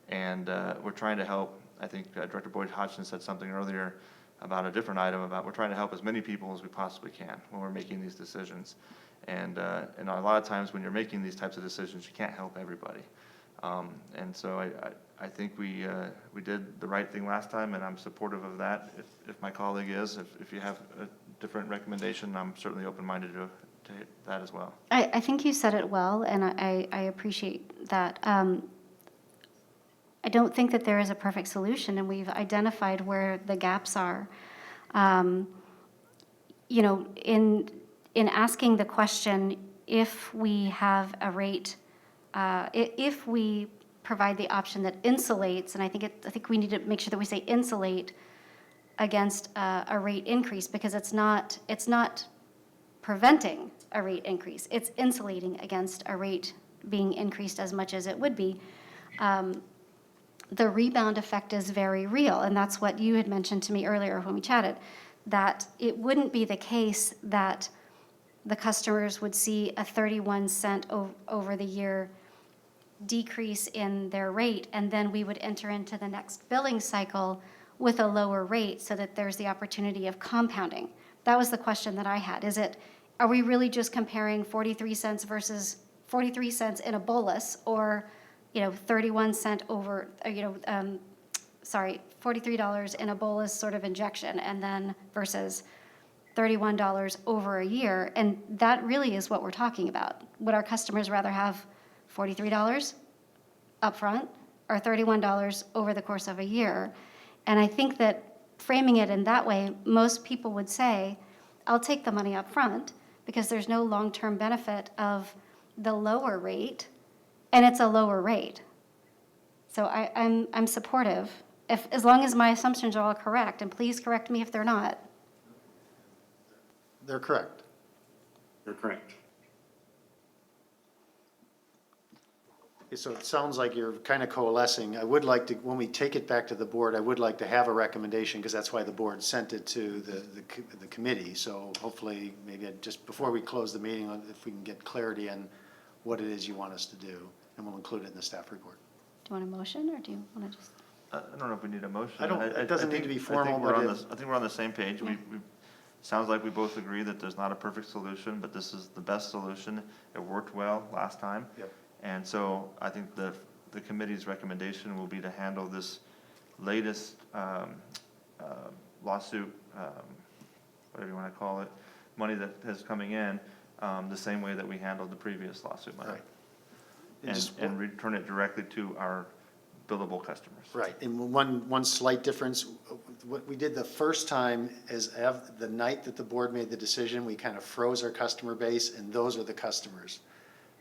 And we're trying to help. I think Director Boyd Hodgson said something earlier about a different item, about we're trying to help as many people as we possibly can when we're making these decisions. And a lot of times when you're making these types of decisions, you can't help everybody. And so I think we did the right thing last time, and I'm supportive of that. If my colleague is, if you have a different recommendation, I'm certainly open-minded to that as well. I think you said it well, and I appreciate that. I don't think that there is a perfect solution, and we've identified where the gaps are. In asking the question, if we have a rate, if we provide the option that insulates, and I think we need to make sure that we say insulate against a rate increase, because it's not preventing a rate increase. It's insulating against a rate being increased as much as it would be. The rebound effect is very real, and that's what you had mentioned to me earlier when we chatted, that it wouldn't be the case that the customers would see a 31 cent over the year decrease in their rate, and then we would enter into the next billing cycle with a lower rate so that there's the opportunity of compounding. That was the question that I had. Are we really just comparing 43 cents versus 43 cents in a bolus, or 31 cent over, $43 in a bolus sort of injection, and then versus $31 over a year? And that really is what we're talking about. Would our customers rather have $43 upfront or $31 over the course of a year? And I think that framing it in that way, most people would say, I'll take the money up front because there's no long-term benefit of the lower rate, and it's a lower rate. So I'm supportive, as long as my assumptions are all correct, and please correct me if they're not. They're correct. You're correct. Okay, so it sounds like you're kind of coalescing. I would like to, when we take it back to the board, I would like to have a recommendation, because that's why the board sent it to the committee. So hopefully, maybe just before we close the meeting, if we can get clarity on what it is you want us to do, and we'll include it in the staff report. Do you want a motion, or do you want to just? I don't know if we need a motion. It doesn't need to be formal, but I think we're on the same page. Yeah. Sounds like we both agree that there's not a perfect solution, but this is the best solution. It worked well last time. Yep. And so I think the committee's recommendation will be to handle this latest lawsuit whatever you want to call it, money that is coming in, the same way that we handled the previous lawsuit money. Right. And just And return it directly to our billable customers. Right, and one slight difference, what we did the first time is the night that the board made the decision, we kind of froze our customer base, and those are the customers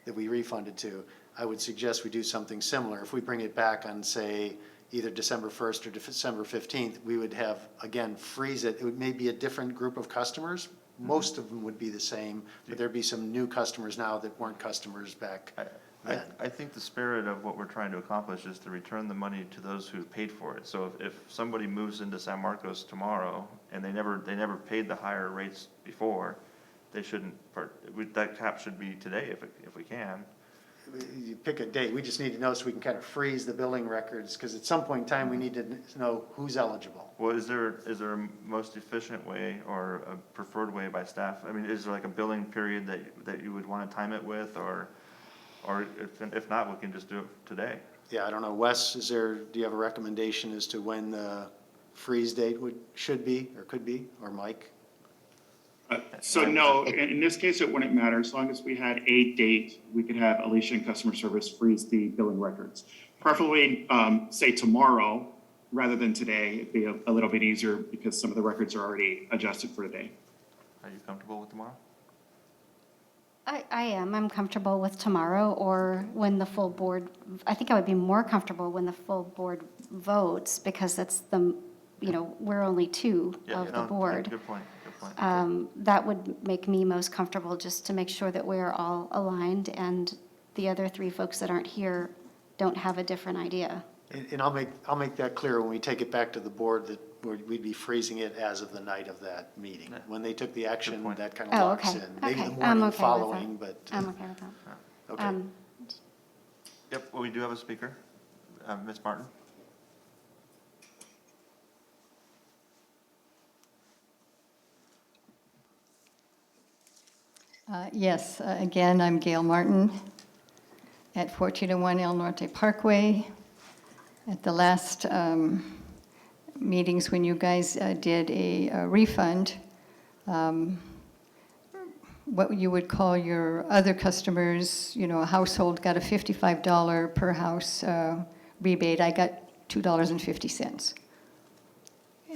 that we refunded to. I would suggest we do something similar. If we bring it back on, say, either December 1st or December 15th, we would have, again, freeze it. It may be a different group of customers. Most of them would be the same, but there'd be some new customers now that weren't customers back then. I think the spirit of what we're trying to accomplish is to return the money to those who paid for it. So if somebody moves into San Marcos tomorrow and they never paid the higher rates before, they shouldn't, that cap should be today if we can. You pick a date, we just need to know so we can kind of freeze the billing records, because at some point in time, we need to know who's eligible. Well, is there a most efficient way or a preferred way by staff? I mean, is there like a billing period that you would want to time it with, or if not, we can just do it today? Yeah, I don't know, Wes, do you have a recommendation as to when the freeze date should be, or could be, or Mike? So no, in this case, it wouldn't matter. As long as we had a date, we could have Alicia and customer service freeze the billing records. Preferably, say tomorrow rather than today. It'd be a little bit easier because some of the records are already adjusted for today. Are you comfortable with tomorrow? I am. I'm comfortable with tomorrow or when the full board, I think I would be more comfortable when the full board votes, because that's we're only two of the board. Good point, good point. That would make me most comfortable, just to make sure that we're all aligned and the other three folks that aren't here don't have a different idea. And I'll make that clear when we take it back to the board, that we'd be freezing it as of the night of that meeting. Yeah. When they took the action, point. that kind of locks okay. in. Maybe Okay. the I'm morning okay with following, but, I'm okay with that. okay. Yep, well, we do have a speaker, Ms. Martin. Yes, again, I'm Gail Martin at 1401 El Norte Parkway. At the last meetings when you guys did a refund, what you would call your other customers, a household got a $55 per house rebate. I got $2.50.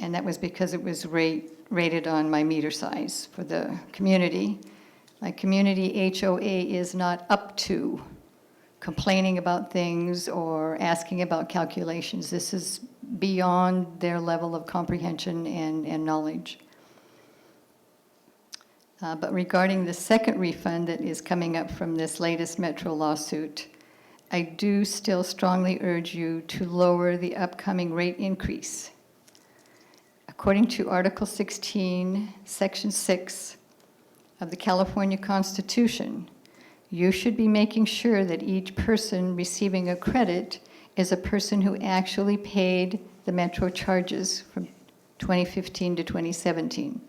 And that was because it was rated on my meter size for the community. My community HOA is not up to complaining about things or asking about calculations. This is beyond their level of comprehension and knowledge. But regarding the second refund that is coming up from this latest Metro lawsuit, I do still strongly urge you to lower the upcoming rate increase. According to Article 16, Section 6 of the California Constitution, you should be making sure that each person receiving a credit is a person who actually paid the Metro charges from 2015 to 2017.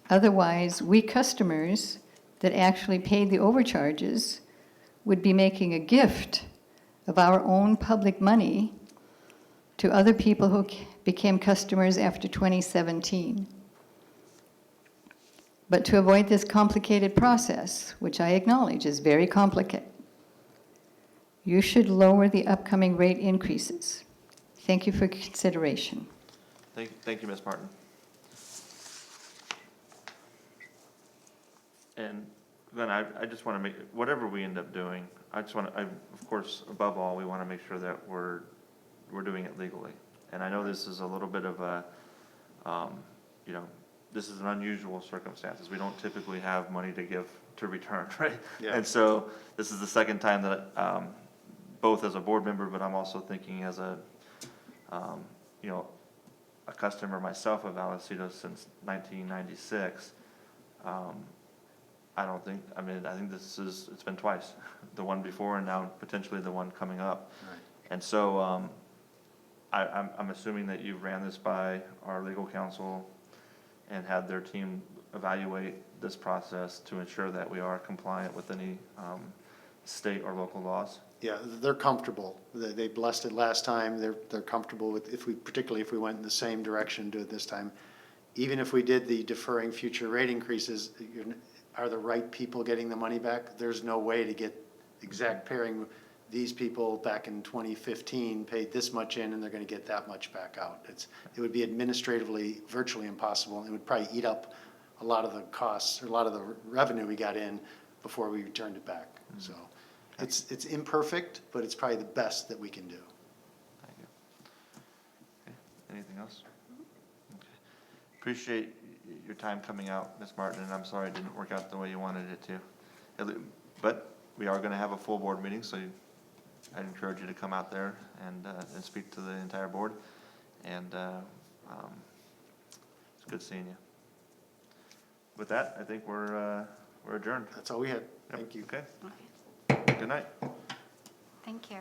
Otherwise, we customers that actually paid the overcharges would be making a gift of our own public money to other people who became customers after 2017. But to avoid this complicated process, which I acknowledge is very complicated, you should lower the upcoming rate increases. Thank you for consideration. Thank you, Ms. Martin. And then I just want to make, whatever we end up doing, of course, above all, we want to make sure that we're doing it legally. And I know this is a little bit of a, this is an unusual circumstances. We don't typically have money to return, right? Yeah. And so this is the second time that, both as a board member, but I'm also thinking as a customer myself of Vallecitos since 1996. I think it's been twice, the one before and now potentially the one coming up. Right. And so, I'm assuming that you ran this by our legal counsel and had their team evaluate this process to ensure that we are compliant with any state or local laws. Yeah, they're comfortable. They blessed it last time. They're comfortable with, particularly if we went in the same direction, do it this time. even if we did the deferring future rate increases, are the right people getting the money back? There's no way to get exact pairing. These people back in 2015 paid this much in and they're going to get that much back out. It would be administratively virtually impossible, and it would probably eat up a lot of the costs, or a lot of the revenue we got in before we returned it back. So it's imperfect, but it's probably the best that we can do. Thank you. Okay, anything else? Okay. Appreciate your time coming out, Ms. Martin, and I'm sorry it didn't work out the way you wanted it to. But we are gonna have a full board meeting, so I'd encourage you to come out there and speak to the entire board. And it's good seeing you. With that, I think we're adjourned. That's all we had. Yep, Thank you. Okay, Okay. good night. Thank you.